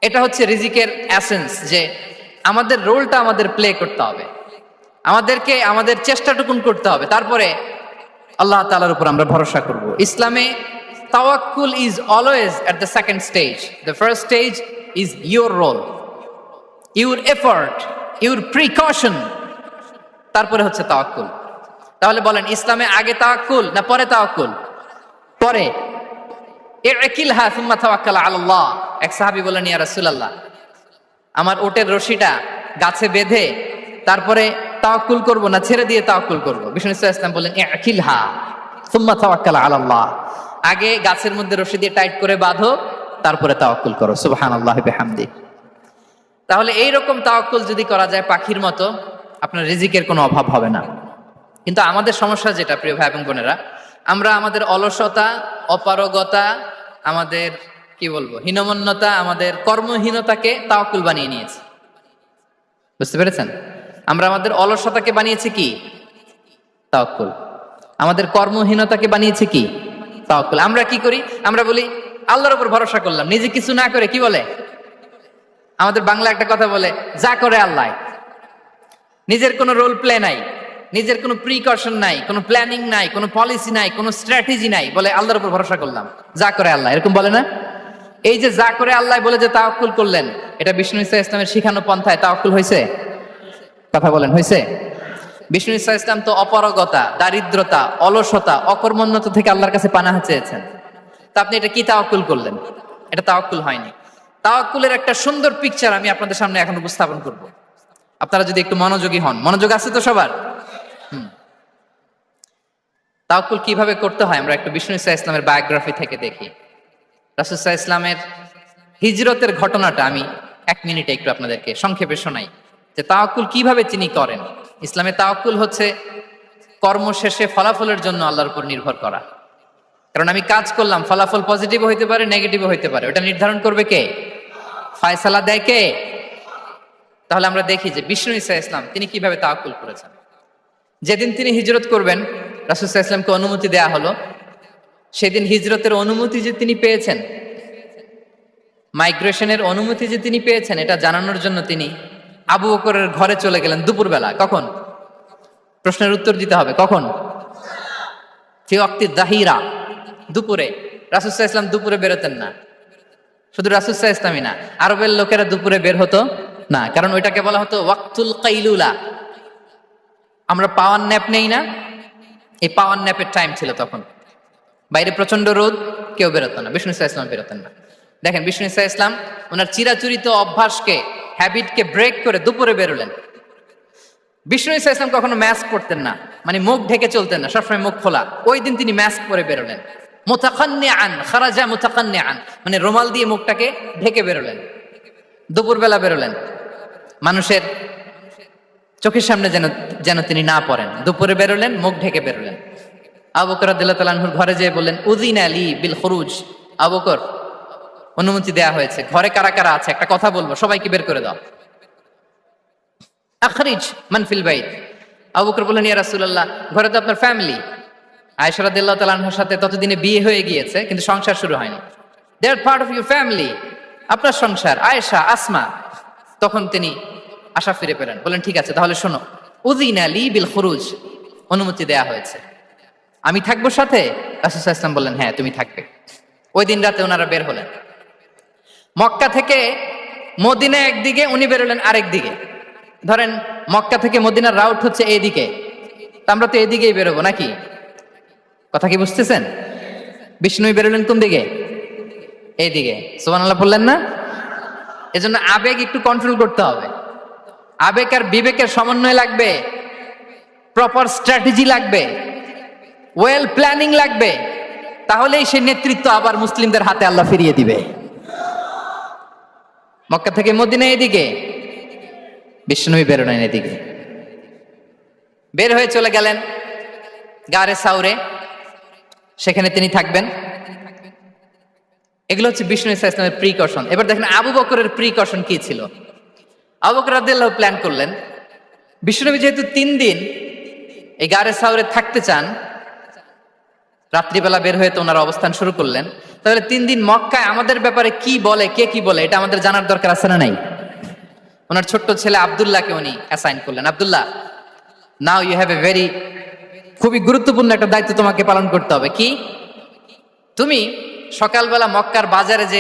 এটা হচ্ছে রিজিকের এসেন্স, যে আমাদের রোলটা আমাদের প্লে করতে হবে, আমাদেরকে আমাদের চেষ্টাটুকুন করতে হবে, তারপরে আল্লাহ তাআলার উপর আমরা ভরসা করব। ইসলামে তাওয়াক্কুল is always at the second stage. The first stage is your role, your effort, your precaution, তারপরে হচ্ছে তাওয়াক্কুল। তাহলে বলেন, ইসলামে আগে তাওয়াক্কুল না পরে তাওয়াক্কুল? পরে। ইকিলহা সুম্মা তাওয়াক্কাল আলাল্লাহ। এক সাহাবী বলেন, ইয়া রাসূলুল্লাহ, আমার ওটের রশিটা গাছে বেঁধে তারপরে তাওয়াক্কুল করব না ছেড়ে দিয়ে তাওয়াক্কুল করব? বিষ্ণু সাল্লাল্লাহু আলাইহি ওয়াসাল্লাম বললেন, ইকিলহা সুম্মা তাওয়াক্কাল আলাল্লাহ। আগে গাছের মধ্যে রশি দিয়ে টাইট করে বাঁধো, তারপরে তাওয়াক্কুল করো। সুবহানাল্লাহি বিহামদি। তাহলে এইরকম তাওয়াক্কুল যদি করা যায় পাখির মতো, আপনার রিজিকের কোনো অভাব হবে না। কিন্তু আমাদের সমস্যা যেটা, প্রিয় ভাই এবং বোনেরা, আমরা আমাদের অলসতা, অপারগতা, আমাদের কি বলবো হীনমন্যতা, আমাদের কর্মহীনতাকে তাওয়াক্কুল বানিয়ে নিয়েছি। বুঝতে পেরেছেন? আমরা আমাদের অলসতাকে বানিয়েছি কি? তাওয়াক্কুল। আমাদের কর্মহীনতাকে বানিয়েছি কি? তাওয়াক্কুল। আমরা কি করি? আমরা বলি আল্লাহর উপর ভরসা করলাম, নিজে কিছু না করে। কি বলে আমাদের বাংলা একটা কথা বলে, যা করে আল্লাহ। নিজের কোনো রোল প্লে নাই, নিজের কোনো প্রিকশন নাই, কোনো প্ল্যানিং নাই, কোনো পলিসি নাই, কোনো স্ট্র্যাটেজি নাই, বলে আল্লাহর উপর ভরসা করলাম, যা করে আল্লাহ। এরকম বলে না? এই যে যা করে আল্লাহ বলে যে তাওয়াক্কুল করলেন, এটা বিষ্ণু ইসা ইসলামের শিখানো পন্থায় তাওয়াক্কুল হয়েছে? কথা বলেন, হয়েছে? বিষ্ণু ইসা ইসলাম তো অপারগতা, দারিদ্রতা, অলসতা, অকর্মণ্যতা থেকে আল্লাহর কাছে পানাহ চেয়েছেন। তা আপনি এটা কি তাওয়াক্কুল করলেন? এটা তাওয়াক্কুল হয়নি। তাওয়াক্কুলের একটা সুন্দর পিকচার আমি আপনাদের সামনে এখন উপস্থাপন করব, আপনারা যদি একটু মনোযোগী হন। মনোযোগ আছে তো সবার? তাওয়াক্কুল কিভাবে করতে হয় আমরা একটু বিষ্ণু ইসা ইসলামের বায়োগ্রাফি থেকে দেখি। রাসূল সাল্লাল্লাহু আলাইহি ওয়াসাল্লামের হিজরতের ঘটনাটা আমি 1 মিনিটে একটু আপনাদেরকে সংক্ষেপে শোনাই, যে তাওয়াক্কুল কিভাবে তিনি করেন। ইসলামে তাওয়াক্কুল হচ্ছে কর্ম শেষে ফলাফলের জন্য আল্লাহর উপর নির্ভর করা। কারণ আমি কাজ করলাম, ফলাফল পজিটিভ হইতে পারে, নেগেটিভ হইতে পারে, ওটা নির্ধারণ করবে কে? ফায়সালা দেয় কে? তাহলে আমরা দেখি যে বিষ্ণু ইসা ইসলাম তিনি কিভাবে তাওয়াক্কুল করেছেন। যেদিন তিনি হিজরত করবেন, রাসূল সাল্লাল্লাহু আলাইহি ওয়াসাল্লামকে অনুমতি দেয়া হলো, সেদিন হিজরতের অনুমতি যে তিনি পেয়েছেন, মাইগ্রেশনের অনুমতি যে তিনি পেয়েছেন, এটা জানানোর জন্য তিনি আবু বকরের ঘরে চলে গেলেন দুপুরবেলা। কখন? প্রশ্নের উত্তর দিতে হবে। কখন? ফি ওয়াক্তি যাহিরা, দুপুরে। রাসূল সাল্লাল্লাহু আলাইহি ওয়াসাল্লাম দুপুরে বেরোতেন না। শুধু রাসূল সাল্লাল্লাহু আলাইহি ওয়াসাল্লামই না, আরবের লোকেরা দুপুরে বের হতো না, কারণ ওইটাকে বলা হতো ওয়াক্তুল কাইলুলা, আমরা পাওয়ার ন্যাপ নেই না, এই পাওয়ার ন্যাপের টাইম ছিল তখন। বাইরে প্রচন্ড রোদ, কেউ বেরোতো না, বিষ্ণু ইসলাম বেরোতেন না। দেখেন বিষ্ণু ইসলাম ওনার চিরাচরিত অভ্যাসকে, হ্যাবিটকে ব্রেক করে দুপুরে বেরোলেন। বিষ্ণু ইসলাম কখনো মাস্ক পরতেন না, মানে মুখ ঢেকে চলতেন না, সবসময় মুখ খোলা। ওই দিন তিনি মাস্ক পরে বেরোলেন। মুতাকান্নিআন, খারাজা মুতাকান্নিআন, মানে রুমাল দিয়ে মুখটাকে ঢেকে বেরোলেন। দুপুরবেলা বেরোলেন, মানুষের চোখের সামনে যেন তিনি না পড়েন। দুপুরে বেরোলেন, মুখ ঢেকে বেরোলেন। আবু বকর রাদিয়াল্লাহু তাআলা আনহুর ঘরে যেয়ে বললেন, উযিনা লি বিল খুরুজ। আবু বকর, অনুমতি দেয়া হয়েছে, ঘরে কারা কারা আছে একটা কথা বলবো, সবাইকে বের করে দাও। আখরিজ মান ফিল বাইত। আবু বকর বললেন, ইয়া রাসূলুল্লাহ, ঘরে তো আপনার ফ্যামিলি। আয়েশা রাদিয়াল্লাহু তাআলা আনহার সাথে ততদিনে বিয়ে হয়ে গিয়েছে, কিন্তু সংসার শুরু হয়নি। দে আর পার্ট অফ ইউর ফ্যামিলি, আপনার সংসার, আয়েশা, আসমা। তখন তিনি আশা ফিরে পেলেন, বললেন ঠিক আছে তাহলে শোনো, উযিনা লি বিল খুরুজ, অনুমতি দেয়া হয়েছে, আমি থাকবো সাথে? রাসূল সাল্লাল্লাহু আলাইহি ওয়াসাল্লাম বললেন, হ্যাঁ তুমি থাকবে। ওই দিন রাতে ওনারা বের হলেন। মক্কা থেকে মদিনা একদিকে, উনি বেরোলেন আরেক দিকে। ধরেন মক্কা থেকে মদিনার রাউট হচ্ছে এইদিকে, তা আমরা তো এদিকেই বেরোবো নাকি? কথা কি বুঝতেছেন? বিষ্ণু বেরোলেন কোন দিকে? এইদিকে। সুবহানাল্লাহ বললেন না? এজন্য আবেগ একটু কন্ট্রোল করতে হবে। আবেগ আর বিবেকের সমন্বয় লাগবে, প্রপার স্ট্র্যাটেজি লাগবে, ওয়েল প্ল্যানিং লাগবে, তাহলেই সেই নেতৃত্ব আবার মুসলিমদের হাতে আল্লাহ ফিরিয়ে দিবে। মক্কা থেকে মদিনা এদিকে, বিষ্ণুই বেরোলেন এদিকে। বের হয়ে চলে গেলেন গারে সাউরে, সেখানে তিনি থাকবেন। এগুলো হচ্ছে বিষ্ণু ইসলামের প্রিকশন। এবার দেখেন আবু বকরের প্রিকশন কি ছিল। আবু বকর রাদিয়াল্লাহু প্ল্যান করলেন, বিষ্ণুনবী যেহেতু 3 দিন এই গারে সাউরে থাকতে চান, রাত্রিবেলা বের হয়ে তো ওনারা অবস্থান শুরু করলেন, তাহলে 3 দিন মক্কায় আমাদের ব্যাপারে কি বলে, কে কি বলে, এটা আমাদের জানার দরকার আছে না নাই? ওনার ছোট্ট ছেলে আব্দুল্লাহকে উনি অ্যাসাইন করলেন। Abdullah, now you have a very, খুবই গুরুত্বপূর্ণ একটা দায়িত্ব তোমাকে পালন করতে হবে। কি? তুমি সকালবেলা মক্কার বাজারে যে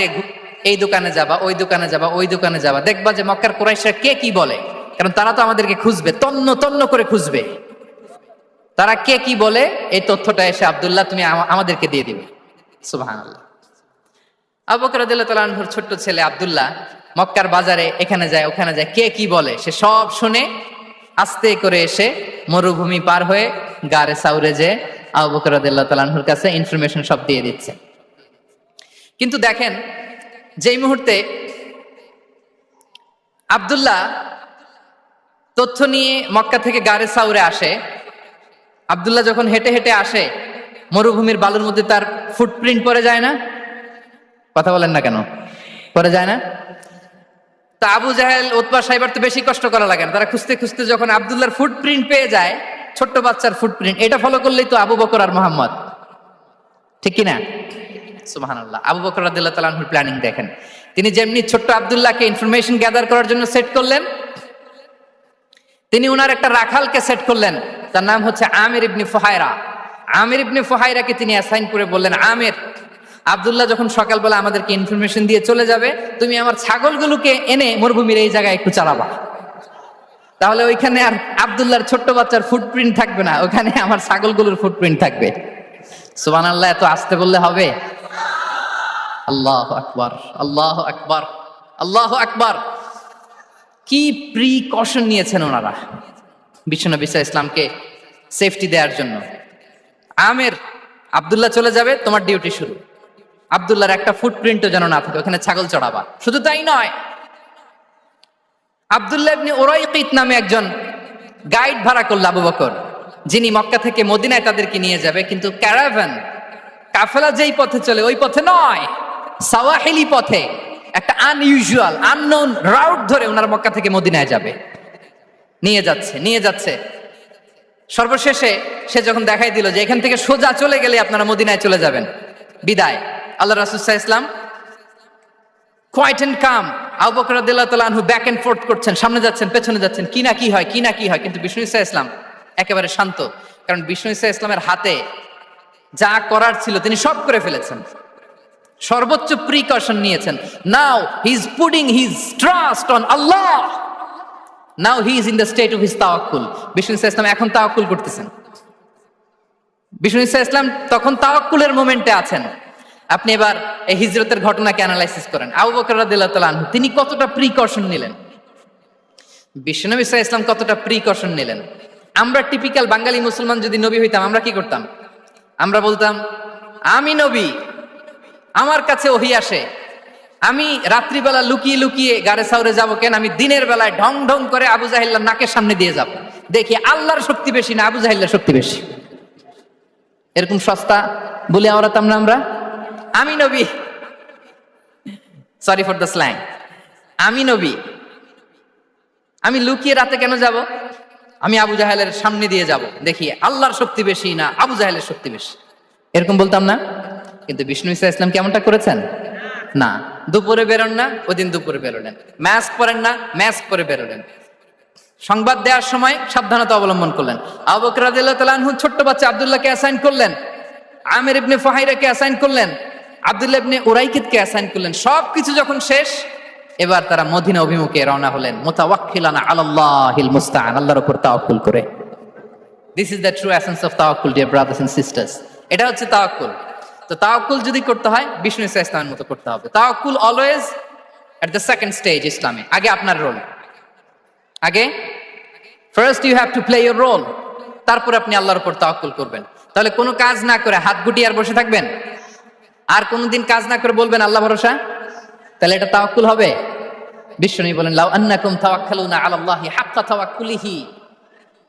এই দোকানে যাবা, ওই দোকানে যাবা, ওই দোকানে যাবা, দেখবা যে মক্কার কুরাইশরা কে কি বলে, কারণ তারা তো আমাদেরকে খুঁজবে, তন্ন তন্ন করে খুঁজবে। তারা কে কি বলে এই তথ্যটা এসে আব্দুল্লাহ তুমি আমাদেরকে দিয়ে দিবে। সুবহানাল্লাহ। আবু বকর রাদিয়াল্লাহু তাআলা আনহুর ছোট্ট ছেলে আব্দুল্লাহ মক্কার বাজারে এখানে যায় ওখানে যায়, কে কি বলে সে সব শুনে আস্তে করে এসে মরুভূমি পার হয়ে গারে সাউরে যে আবু বকর রাদিয়াল্লাহু তাআলা আনহুর কাছে ইনফরমেশন সব দিয়ে দিচ্ছে। কিন্তু দেখেন, যেই মুহূর্তে আব্দুল্লাহ তথ্য নিয়ে মক্কা থেকে গারে সাউরে আসে, আব্দুল্লাহ যখন হেঁটে হেঁটে আসে, মরুভূমির বালুর মধ্যে তার ফুটপ্রিন্ট পড়ে যায় না? কথা বলেন না কেন? পড়ে যায় না? তা আবু জাহেল, উতবা সাইবার তো বেশি কষ্ট করা লাগে না, তারা খুঁজতে খুঁজতে যখন আব্দুল্লাহর ফুটপ্রিন্ট পেয়ে যায়, ছোট্ট বাচ্চার ফুটপ্রিন্ট, এটা ফলো করলেই তো আবু বকর আর মোহাম্মদ, ঠিক কিনা? সুবহানাল্লাহ। আবু বকর রাদিয়াল্লাহু তাআলা আনহুর প্ল্যানিং দেখেন, তিনি যেমনি ছোট্ট আব্দুল্লাহকে ইনফরমেশন গ্যাদার করার জন্য সেট করলেন, তিনি উনার একটা রাখালকে সেট করলেন, তার নাম হচ্ছে আমির ইবনে ফুহায়রা। আমির ইবনে ফুহায়রাকে তিনি অ্যাসাইন করে বললেন, আমির, আব্দুল্লাহ যখন সকালবেলা আমাদেরকে ইনফরমেশন দিয়ে চলে যাবে, তুমি আমার ছাগলগুলোকে এনে মরুভূমির এই জায়গায় একটু চালাবা, তাহলে ওইখানে আর আব্দুল্লাহর ছোট্ট বাচ্চার ফুটপ্রিন্ট থাকবে না, ওখানে আমার ছাগলগুলোর ফুটপ্রিন্ট থাকবে। সুবহানাল্লাহ। এত আস্তে বললে হবে? আল্লাহু আকবার, আল্লাহু আকবার, আল্লাহু আকবার। কি প্রিকশন নিয়েছেন ওনারা বিশ্বনবী সাল্লাল্লাহু আলাইহি ইসলামকে সেফটি দেওয়ার জন্য। আমির, আব্দুল্লাহ চলে যাবে, তোমার ডিউটি শুরু, আব্দুল্লাহর একটা ফুটপ্রিন্টও যেন না থাকে, ওখানে ছাগল চড়াবা। শুধু তাই নয়, আব্দুল্লাহ ইবনে উরাইকিত নামে একজন গাইড ভাড়া করল আবু বকর, যিনি মক্কা থেকে মদিনায় তাদেরকে নিয়ে যাবে, কিন্তু ক্যারাভান, কাফেলা যেই পথে চলে ওই পথে নয়, সাওয়াহিলি পথে, একটা আনইউজুয়াল আননোন রাউট ধরে ওনার মক্কা থেকে মদিনায় যাবে। নিয়ে যাচ্ছে সর্বশেষে সে যখন দেখাই দিল যে এখান থেকে সোজা চলে গেলে আপনারা মদিনায় চলে যাবেন, বিদায়। আল্লাহ রাসূল সাল্লাল্লাহু আলাইহি ওয়াসাল্লাম কোয়াইট এন্ড কাম, আবু বকর রাদিয়াল্লাহু তাআলা আনহু ব্যাক এন্ড ফোর্থ করছেন, সামনে যাচ্ছেন, পেছনে যাচ্ছেন, কি না কি হয়, কিন্তু বিষ্ণু সাল্লাল্লাহু আলাইহি ওয়াসাল্লাম একেবারে শান্ত, কারণ বিষ্ণু সাল্লাল্লাহু আলাইহি ওয়াসাল্লামের হাতে যা করার ছিল তিনি সব করে ফেলেছেন, সর্বোচ্চ প্রিকশন নিয়েছেন। Now he is putting his trust on Allah, now he is in the state of his তাওয়াক্কুল। বিষ্ণু ইসা ইসলাম এখন তাওয়াক্কুল করতেছেন। বিষ্ণু ইসা ইসলাম তখন তাওয়াক্কুলের মোমেন্টে আছেন। আপনি এবার এই হিজরতের ঘটনাকে অ্যানালাইসিস করেন। আবু বকর রাদিয়াল্লাহু তাআলা আনহু তিনি কতটা প্রিকশন নিলেন, বিষ্ণু ইসা ইসলাম কতটা প্রিকশন নিলেন। আমরা টিপিক্যাল বাঙালি মুসলমান যদি নবী হইতাম আমরা কি করতাম? আমরা বলতাম আমি নবী, আমার কাছে ওহী আসে, আমি রাত্রিবেলা লুকিয়ে লুকিয়ে গারে সাউরে যাবো কেন? আমি দিনের বেলায় ঢং ঢং করে আবু জাহিল্লার নাকের সামনে দিয়ে যাব, দেখি আল্লাহর শক্তি বেশি না আবু জাহিল্লার শক্তি বেশি। এরকম সস্তা বলে আওড়াতাম না আমরা? আমি নবী, সরি ফর দ্য স্ল্যাং, আমি নবী, আমি লুকিয়ে রাতে কেন যাব? আমি আবু জাহেলের সামনে দিয়ে যাব, দেখি আল্লাহর শক্তি বেশি না আবু জাহেলের শক্তি বেশি। এরকম বলতাম না? কিন্তু বিষ্ণু ইসা ইসলাম কেমনটা করেছেন? না, দুপুরে বেরোন না, ওই দিন দুপুরে বেরোলেন। মাস্ক পরেন না, মাস্ক পরে বেরোলেন। সংবাদ দেওয়ার সময় সাবধানতা অবলম্বন করলেন। আবু বকর রাদিয়াল্লাহু তাআলা আনহু ছোট্ট বাচ্চা আব্দুল্লাহকে অ্যাসাইন করলেন, আমির ইবনে ফুহাইরাকে অ্যাসাইন করলেন, আব্দুল্লাহ ইবনে উরাইকিতকে অ্যাসাইন করলেন। সবকিছু যখন শেষ, এবার তারা মদিনা অভিমুখে রওনা হলেন, মুতাওয়াক্কিলানা আলাল্লাহিল মুস্তাআন, আল্লাহর উপর তাওয়াক্কুল করে। This is the true essence of তাওয়াক্কুল, ডিয়ার ব্রাদার্স এন্ড সিস্টার্স। এটা হচ্ছে তাওয়াক্কুল। তো তাওয়াক্কুল যদি করতে হয় বিষ্ণু ইসা ইসলামের মতো করতে হবে। তাওয়াক্কুল always at the second stage ইসলামে। আগে আপনার রোল, আগে first you have to play your role, তারপরে আপনি আল্লাহর উপর তাওয়াক্কুল করবেন। তাহলে কোনো কাজ না করে হাত গুটিয়ে আর বসে থাকবেন, আর কোনোদিন কাজ না করে বলবেন আল্লাহ ভরসা, তাহলে এটা তাওয়াক্কুল হবে? বিশ্বনবী বলেন লাউ আন্নাকুম তাওয়াক্কালুনা আলাল্লাহি হাক্কা তাওয়াক্কুলিহি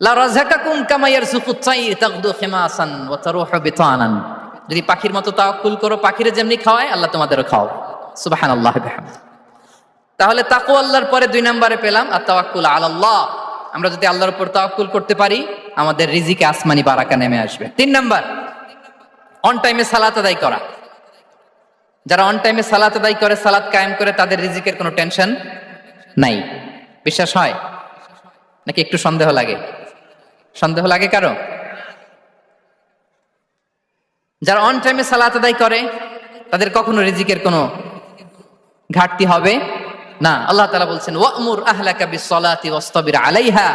লা রাযাকাকুম কামা ইয়ারযুকুত তাইর তাগদু খিমাসান ওয়া তারুহু বিতানান। যদি পাখির মতো তাওয়াক্কুল করো, পাখিরে যেমনি খাওয়ায় আল্লাহ তোমাদেরও খাওয়াবে। সুবহানাল্লাহি ওয়া বিহামদিহি। তাহলে তাকওয়া আল্লাহর পরে 2 নম্বরে পেলাম আর তাওয়াক্কুল আলাল্লাহ। আমরা যদি আল্লাহর উপর তাওয়াক্কুল করতে পারি আমাদের রিজিকে আসমানি বারাকা নেমে আসবে। 3 নাম্বার, অন টাইমে সালাত আদায় করা। যারা অন টাইমে সালাত আদায় করে, সালাত কায়েম করে, তাদের রিজিকের কোনো টেনশন নাই। বিশ্বাস হয় নাকি একটু সন্দেহ লাগে? সন্দেহ লাগে কারো? যারা অন টাইমে সালাত আদায় করে তাদের কখনো রিজিকের কোনো ঘাটতি হবে না। আল্লাহ তাআলা বলছেন ওয়া'মুর আহলাকা বিস-সালাতি ওয়াসতাবির আলাইহা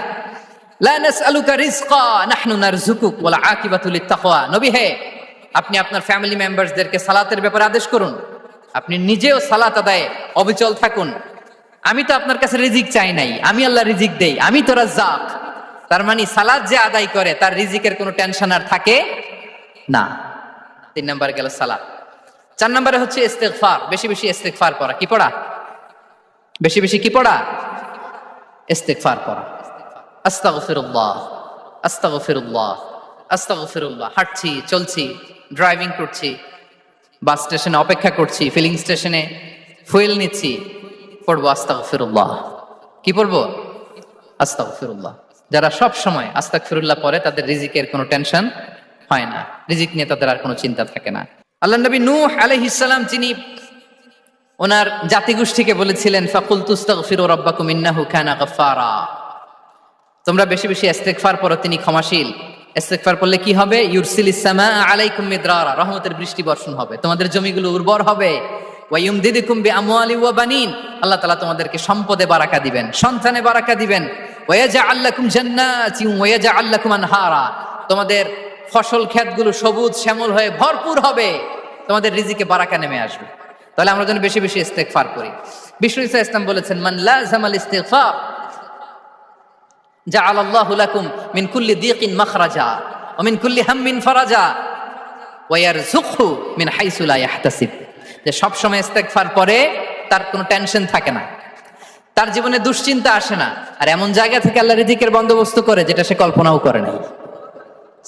লা নাসআলুকা রিজকা নাহনু নারযুকুক ওয়াল আকিবাতু লিত-তাকওয়া। নবী হে, আপনি আপনার ফ্যামিলি মেম্বারসদেরকে সালাতের ব্যাপারে আদেশ করুন, আপনি নিজেও সালাত আদায়ে অবিচল থাকুন। আমি তো আপনার কাছে রিজিক চাই নাই, আমি আল্লাহ রিজিক দেই, আমি তো রাজ্জাক। তার মানে সালাত যে আদায় করে তার রিজিকের কোনো টেনশন আর থাকে না। 3 নম্বরে গেল সালাত। 4 নম্বরে হচ্ছে ইস্তিগফার, বেশি বেশি ইস্তিগফার পড়া। কি পড়া? বেশি বেশি কি পড়া? ইস্তিগফার পড়া। আস্তাগফিরুল্লাহ, আস্তাগফিরুল্লাহ, আস্তাগফিরুল্লাহ। হাঁটছি, চলছি, ড্রাইভিং করছি, বাস স্টেশনে অপেক্ষা করছি, ফিলিং স্টেশনে ফুয়েল নিচ্ছি, পড়বো আস্তাগফিরুল্লাহ। কি পড়বো? আস্তাগফিরুল্লাহ। যারা সব সময় আস্তাগফিরুল্লাহ পড়ে তাদের রিজিকের কোনো টেনশন হয় না, রিজিক নিয়ে তাদের আর কোনো চিন্তা থাকে না। আল্লাহ নবী নূহ আলাইহিস সালাম যিনি ওনার জাতিগোষ্ঠীকে বলেছিলেন ফাকুলতু আস্তাগফিরু রাব্বাকুম ইন্নাহু কানা গাফফারা, তোমরা বেশি বেশি ইস্তিগফার পড়ো, তিনি ক্ষমাশীল। ইস্তিগফার পড়লে কি হবে? ইউরসিলিস সামা আলাইকুম মিদরারা, রহমতের বৃষ্টি বর্ষণ হবে, তোমাদের জমিগুলো উর্বর হবে। ওয়া ইউমদিদুকুম বিআমওয়ালি ওয়া বানিন, আল্লাহ তাআলা তোমাদেরকে সম্পদে বারাকা দিবেন, সন্তানে বারাকা দিবেন। ওয়া ইয়াজআল লাকুম জান্নাতিন ওয়া ইয়াজআল লাকুম আনহারা, তোমাদের ফসল ক্ষেতগুলো সবুজ শ্যামল হয়ে ভরপুর হবে, তোমাদের রিজিকে বারাকা নেমে আসবে। তাহলে আমরা যেন বেশি বেশি ইস্তিগফার করি। বিষ্ণু ইসা ইসলাম বলেছেন মান লাযামাল ইস্তিগফার জাআলাল্লাহু লাকুম মিন কুল্লি দীকিন মাখরাজা ওয়া মিন কুল্লি হাম্মিন ফারাজা ওয়া ইয়ারযুকহু মিন হাইসু লা ইয়াহতাসিব। যে সব সময় ইস্তিগফার পড়ে তার কোনো টেনশন থাকে না, তার জীবনে দুশ্চিন্তা আসে না, আর এমন জায়গা থেকে আল্লাহ রিজিকের বন্দোবস্ত করে যেটা সে কল্পনাও করে নাই।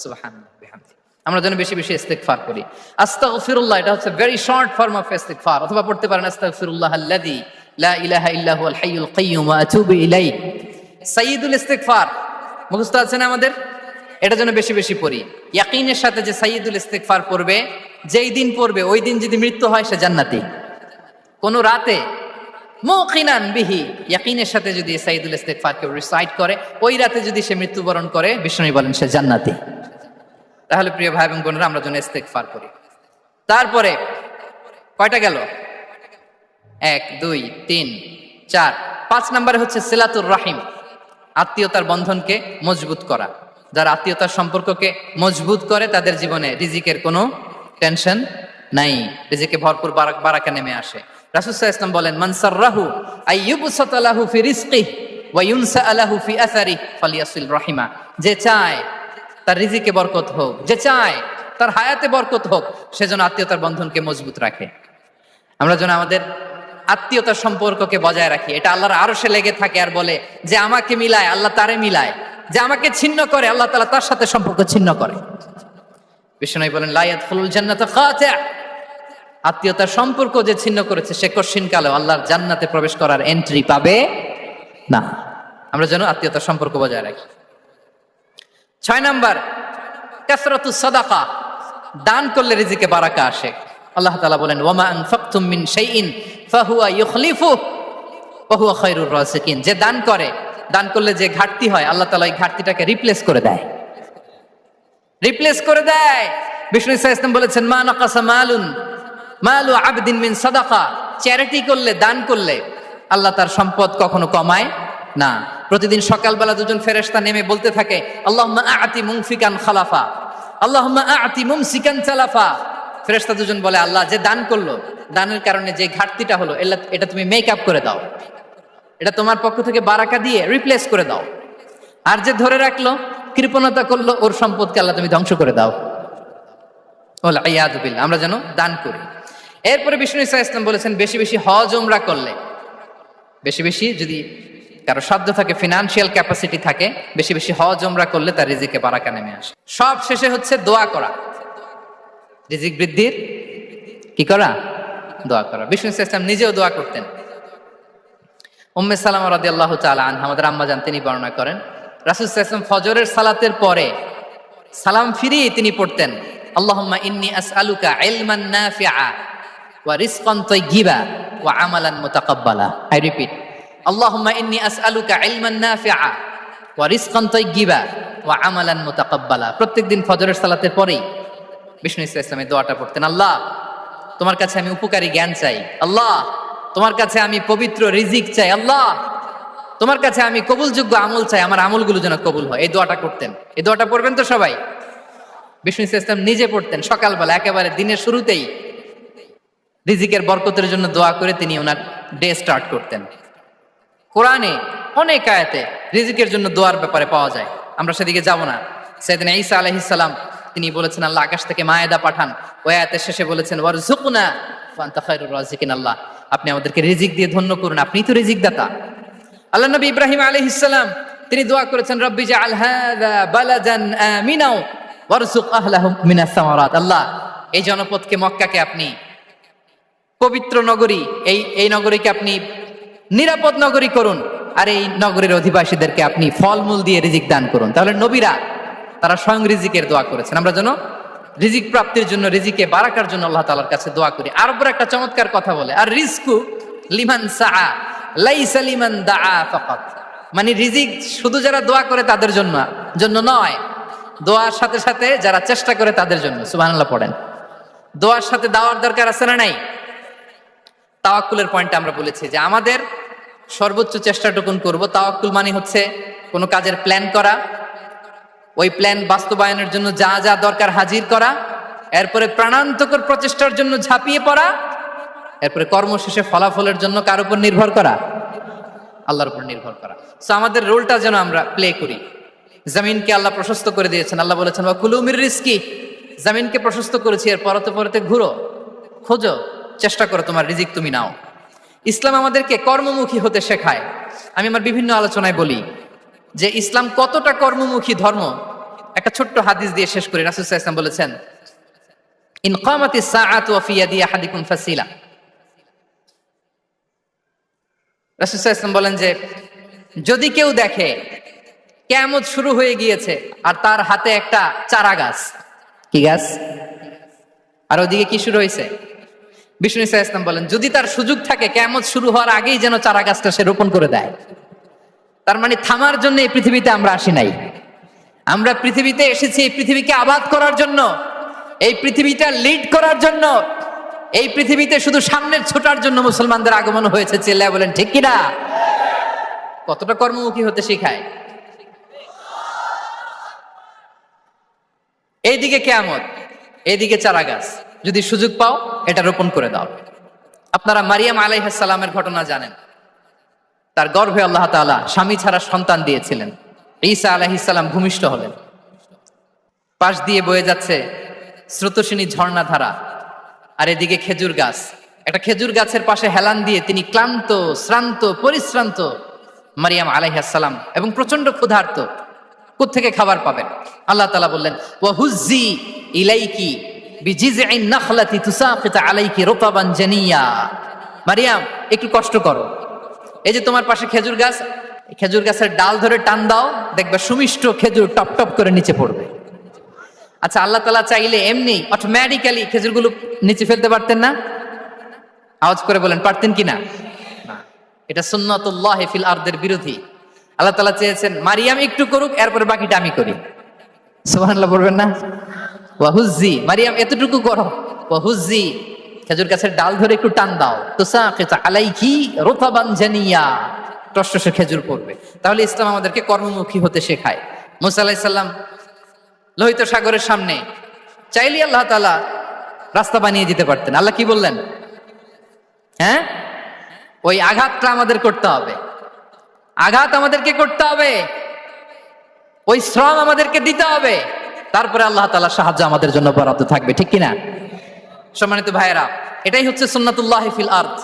সুবহানাল্লাহ বিহামদিহি। আমরা যেন বেশি বেশি ইস্তিগফার করি। আস্তাগফিরুল্লাহ, এটা হচ্ছে ভেরি শর্ট ফর্ম অফ ইস্তিগফার। অথবা পড়তে পারেন আস্তাগফিরুল্লাহাল্লাযী লা ইলাহা ইল্লা হুয়াল হাইয়ুল কাইয়্যুম ওয়া আতুবু ইলাইহি। সাইয়্যিদুল ইস্তিগফার মুখস্থ আছে না আমাদের? এটা যেন বেশি বেশি পড়ি। ইয়াকিনের সাথে যে সাইয়্যিদুল ইস্তিগফার পড়বে, যেই দিন পড়বে ওই দিন যদি মৃত্যু হয় সে জান্নাতি। কোন রাতে মুকিনান বিহি, ইয়াকিনের সাথে যদি সাইয়্যিদুল ইস্তিগফার কেউ রিসাইট করে, ওই রাতে যদি সে মৃত্যুবরণ করে, বিষ্ণু বলেন সে জান্নাতি। তাহলে প্রিয় ভাই এবং বোনেরা, আমরা যেন ইস্তিগফার করি। তারপরে কয়টা গেল? 1 2 3 4 5 নম্বরে হচ্ছে সিলাতুর রাহিম, আত্মীয়তার বন্ধনকে মজবুত করা। যারা আত্মীয়তার সম্পর্ককে মজবুত করে তাদের জীবনে রিজিকের কোনো টেনশন নাই, রিজিকে ভরপুর বারাকা নেমে আসে। রাসূল সাল্লাল্লাহু আলাইহি ওয়াসাল্লাম বলেন, মান সাররাহু আইয়ুবসাতা লাহু ফি রিজকিহি ওয়া ইউনসা লাহু ফি আসারিহি ফালিয়াসিল রাহিমা। যে চায় তার রিজিকে বরকত হোক, যে চায় তার হায়াতে বরকত হোক, সেজন্য আত্মীয়তার বন্ধনকে মজবুত রাখে। আমরা যেন আমাদের আত্মীয়তার সম্পর্ককে বজায় রাখি। এটা আল্লাহর আরশে লেগে থাকে আর বলে যে আমাকে মিলায় আল্লাহ তারে মিলায়, যে আমাকে ছিন্ন করে আল্লাহ তাআলা তার সাথে সম্পর্ক ছিন্ন করে। বিষ্ণু বলেন, লা ইয়াদখুলুল জান্নাতা কাতি'। আত্মীয়তার সম্পর্ক যে ছিন্ন করেছে সে কশিন কালেও আল্লাহর জান্নাতে প্রবেশ করার এন্ট্রি পাবে না। আমরা যেন আত্মীয়তার সম্পর্ক বজায় রাখি। 6 নাম্বার, কাসরাতুস সাদাকা। দান করলে রিজিকে বারাকা আসে। আল্লাহ তাআলা বলেন, ওয়ামা আনফাকতুম মিন শাইইন ফাহুয়া ইউখলিফুহু ওয়া হুয়া খায়রুর রাযিকিন। যে দান করে, দান করলে যে ঘাটতি হয় আল্লাহ তাআলা এই ঘাটতিটাকে রিপ্লেস করে দেয়, রিপ্লেস করে দেয়। বিষ্ণু সাল্লাল্লাহু আলাইহি ওয়াসাল্লাম বলেছেন, মা নাকাসা মালু আবদিন মিন সাদাকা। চ্যারিটি করলে, দান করলে আল্লাহ তার সম্পদ কখনো কমায় না। প্রতিদিন সকালবেলা দুজন ফেরেশতা নেমে বলতে থাকে, আল্লাহুম্মা আ'তি মুনফিকান খালাফা, আল্লাহুম্মা আ'তি মুমসিকান চালাফা। ফেরেশতা দুজন বলে, আল্লাহ যে দান করলো, দানের কারণে যে ঘাটতিটা হলো এটা তুমি মেকআপ করে দাও, এটা তোমার পক্ষ থেকে বারাকা দিয়ে রিপ্লেস করে দাও। আর যে ধরে রাখলো, কৃপণতা করলো, ওর সম্পদকে আল্লাহ তুমি ধ্বংস করে দাও। ওয়াল ইয়াযু বিল্লাহ। আমরা যেন দান করি। এরপরে বিষ্ণু সাল্লাল্লাহু আলাইহি ওয়াসাল্লাম বলেছেন, বেশি বেশি হজ উমরা করলে, বেশি বেশি যদি কারো সাধ্য থাকে, ফিনান্সিয়াল ক্যাপাসিটি থাকে, বেশি বেশি হজ উমরা করলে তার রিজিকে বারাকা নেমে আসে। সব শেষে হচ্ছে দোয়া করা। রিজিক বৃদ্ধির কি করা? দোয়া করা। বিষ্ণু সাল্লাল্লাহু আলাইহি ওয়াসাল্লাম নিজেও দোয়া করতেন। উম্মে সালামা রাদিয়াল্লাহু তাআলা আনহা, আমাদের আম্মা জান, তিনি বর্ণনা করেন, রাসূল সাল্লাল্লাহু আলাইহি ওয়াসাল্লাম ফজরের সালাতের পরে সালাম ফিরিয়ে তিনি পড়তেন, আল্লাহুম্মা ইন্নী আসআলুকা ইলমান নাফিআ ওয়া রিজকান তাইয়্যিবা ওয়া আমালান মুতাকাব্বালা। আই রিপিট, আল্লাহুম্মা ইন্নী আসআলুকা ইলমান নাফিআ ওয়া রিজকান তাইয়্যিবা ওয়া আমালান মুতাকাব্বালা। প্রত্যেকদিন ফজরের সালাতের পরেই বিষ্ণু ইসলাম এই দোয়াটা পড়তেন, আল্লাহ তোমার কাছে আমি উপকারী জ্ঞান চাই, আল্লাহ তোমার কাছে আমি পবিত্র রিজিক চাই, আল্লাহ তোমার কাছে আমি কবুলযোগ্য আমল চাই, আমার আমলগুলো যেন কবুল হয়। এই দোয়াটা করতেন। এই দোয়াটা পড়বেন তো সবাই। বিষ্ণু ইসলাম নিজে পড়তেন সকালবেলা, একেবারে দিনের শুরুতেই রিজিকের বরকতের জন্য দোয়া করে তিনি ওনার ডে স্টার্ট করতেন। কোরআনে অনেক আয়াতে রিজিকের জন্য দোয়ার ব্যাপারে পাওয়া যায়, আমরা সেদিকে যাব না। সাইয়েদনা ঈসা আলাইহিস সালাম তিনি বলেছেন, আল্লাহ আকাশ থেকে মায়েদা পাঠান। ওই আয়াতের শেষে বলেছেন, ওয়ারযুকনা ফাআনতা খায়রুর রাযিকিন। আল্লাহ আপনি আমাদেরকে রিজিক দিয়ে ধন্য করুন, আপনিই তো রিজিক দাতা। আল্লাহ নবী ইব্রাহিম আলাইহিস সালাম তিনি দোয়া করেছেন, রব্বি জাআল হাযা বালাদান আমিনা ওয়ারযুক আহলাহু মিনাস সামারাত। আল্লাহ এই জনপদকে, মক্কাকে আপনি পবিত্র নগরী, এই নগরীকে আপনি নিরাপদ নগরী করুন, আর এই নগরীর অধিবাসীদেরকে আপনি ফলমূল দিয়ে রিজিক দান করুন। তাহলে নবীরা তারা স্বয়ং রিজিকের দোয়া করেছেন। আমরা যেন রিজিক প্রাপ্তির জন্য, রিজিকে বারাকার জন্য আল্লাহ তাআলার কাছে দোয়া করি। আর উপর একটা চমৎকার কথা বলে, আর রিজকু লিমান সাআ লাইসা লিমান দাআ ফাকাত। মানে রিজিক শুধু যারা দোয়া করে তাদের জন্য নয়, দোয়ার সাথে সাথে যারা চেষ্টা করে তাদের জন্য। সুবহানাল্লাহ পড়েন। দোয়ার সাথে দাওয়ার দরকার আছে না নাই? তাওয়াক্কুলের পয়েন্টটা আমরা বলেছি যে আমাদের সর্বোচ্চ চেষ্টাটুকুন করব। তাওয়াক্কুল মানে হচ্ছে কোনো কাজের প্ল্যান করা, ওই প্ল্যান বাস্তবায়নের জন্য যা যা দরকার হাজির করা, এরপরে প্রাণান্তকর প্রচেষ্টার জন্য ঝাঁপিয়ে পড়া, এরপরে কর্মশেষে ফলাফলের জন্য কার উপর নির্ভর করা? আল্লাহর উপর নির্ভর করা। সো আমাদের রোলটা যেন আমরা প্লে করি। জমিনকে আল্লাহ প্রশস্ত করে দিয়েছেন। আল্লাহ বলেছেন, ওয়া কুলু মির রিজকি। জমিনকে প্রশস্ত করেছি, এর পরতে পরতে ঘুরো, খোঁজো, চেষ্টা করো তোমার রিজিক তুমি নাও। ইসলাম আমাদেরকে কর্মমুখী হতে শেখায়। আমি আমার বিভিন্ন আলোচনায় বলি যে ইসলাম কতটা কর্মমুখী ধর্ম। একটা ছোট্ট হাদিস দিয়ে শেষ করি। রাসূল সাল্লাল্লাহু আলাইহি ওয়াসাল্লাম বলেছেন, ইন কামাতিস সাআতু ওয়া ফি ইয়াদি আহাদিকুম ফাসিলা। রাসূল সাল্লাল্লাহু আলাইহি ওয়াসাল্লাম বলেন যে যদি কেউ দেখে কিয়ামত শুরু হয়ে গিয়েছে আর তার হাতে একটা চারা গাছ, কি গাছ? আর ওদিকে কি শুরু হয়েছে? বিষ্ণু সাল্লাল্লাহু আলাইহি ওয়াসাল্লাম বলেন, যদি তার সুযোগ থাকে কিয়ামত শুরু হওয়ার আগেই যেন চারা গাছটা সে রোপণ করে দেয়। তার মানে থামার জন্য এই পৃথিবীতে আমরা আসি নাই। আমরা পৃথিবীতে এসেছি এই পৃথিবীকে আবাদ করার জন্য, এই পৃথিবীটা লিড করার জন্য। এই পৃথিবীতে শুধু সামনের ছোটার জন্য মুসলমানদের আগমন হয়েছে। চিল্লায় বলেন ঠিক কিনা? কতটা কর্মমুখী হতে শেখায়। এইদিকে কিয়ামত, এইদিকে চারা গাছ, যদি সুযোগ পাও এটা রোপণ করে দাও। আপনারা মারিয়াম আলাইহিস সালামের ঘটনা জানেন। তার গর্ভে আল্লাহ তাআলা স্বামী ছাড়া সন্তান দিয়েছিলেন। ঈসা আলাইহিস সালাম ভূমিষ্ঠ হলেন। পাশ দিয়ে বয়ে যাচ্ছে স্রোতস্বিনী ঝর্ণাধারা, আর এদিকে খেজুর গাছ। একটা খেজুর গাছের পাশে হেলান দিয়ে তিনি ক্লান্ত, শ্রান্ত, পরিশ্রান্ত মারিয়াম আলাইহিস সালাম, এবং প্রচন্ড ক্ষুধার্ত। কোত্থেকে খাবার পাবেন? আল্লাহ তাআলা বললেন, ওয়া হুজ্জি ইলাইকি বিজিযইন নাখলাতি তুসাকিত আলাইকি রুতাবান জানিয়া। মারিয়াম, একটু কষ্ট করো, এই যে তোমার পাশে খেজুর গাছ, খেজুর গাছের ডাল ধরে টান দাও, দেখবে সুমিষ্ট খেজুর টপ টপ করে নিচে পড়বে। আচ্ছা, আল্লাহ তাআলা চাইলে এমনি অটোমেটিক্যালি খেজুরগুলো নিচে ফেলতে পারতেন না? আওয়াজ করে বলেন, পারতেন কিনা? এটা সুন্নাতুল্লাহি ফিল আরদের বিরোধী। আল্লাহ তাআলা চেয়েছেন মারিয়াম একটু করুক, এরপরে বাকিটা আমি করি। সুবহানাল্লাহ বলবেন না? ওয়া হুজ্জি, মারিয়াম এতটুকু করো, ওয়া হুজ্জি, খেজুর গাছের ডাল ধরে একটু টান দাও, তুসাকিত আলাইকি রুতাবান জানিয়া, টসটসে খেজুর পড়বে। তাহলে ইসলাম আমাদেরকে কর্মমুখী হতে শেখায়। মুসা আলাইহিস সালাম লোহিত সাগরের সামনে চাইলে আল্লাহ তাআলা রাস্তা বানিয়ে দিতে পারতেন। আল্লাহ কি বললেন? হ্যাঁ, ওই আঘাতটা আমাদের করতে হবে, আঘাত আমাদেরকে করতে হবে, ওই শ্রম আমাদেরকে দিতে হবে, তারপরে আল্লাহ তাআলা সাহায্য আমাদের জন্য বরাদ্দ থাকবে। ঠিক কিনা? সম্মানিত ভাইয়েরা, এটাই হচ্ছে সুন্নাতুল্লাহি ফিল আরদ।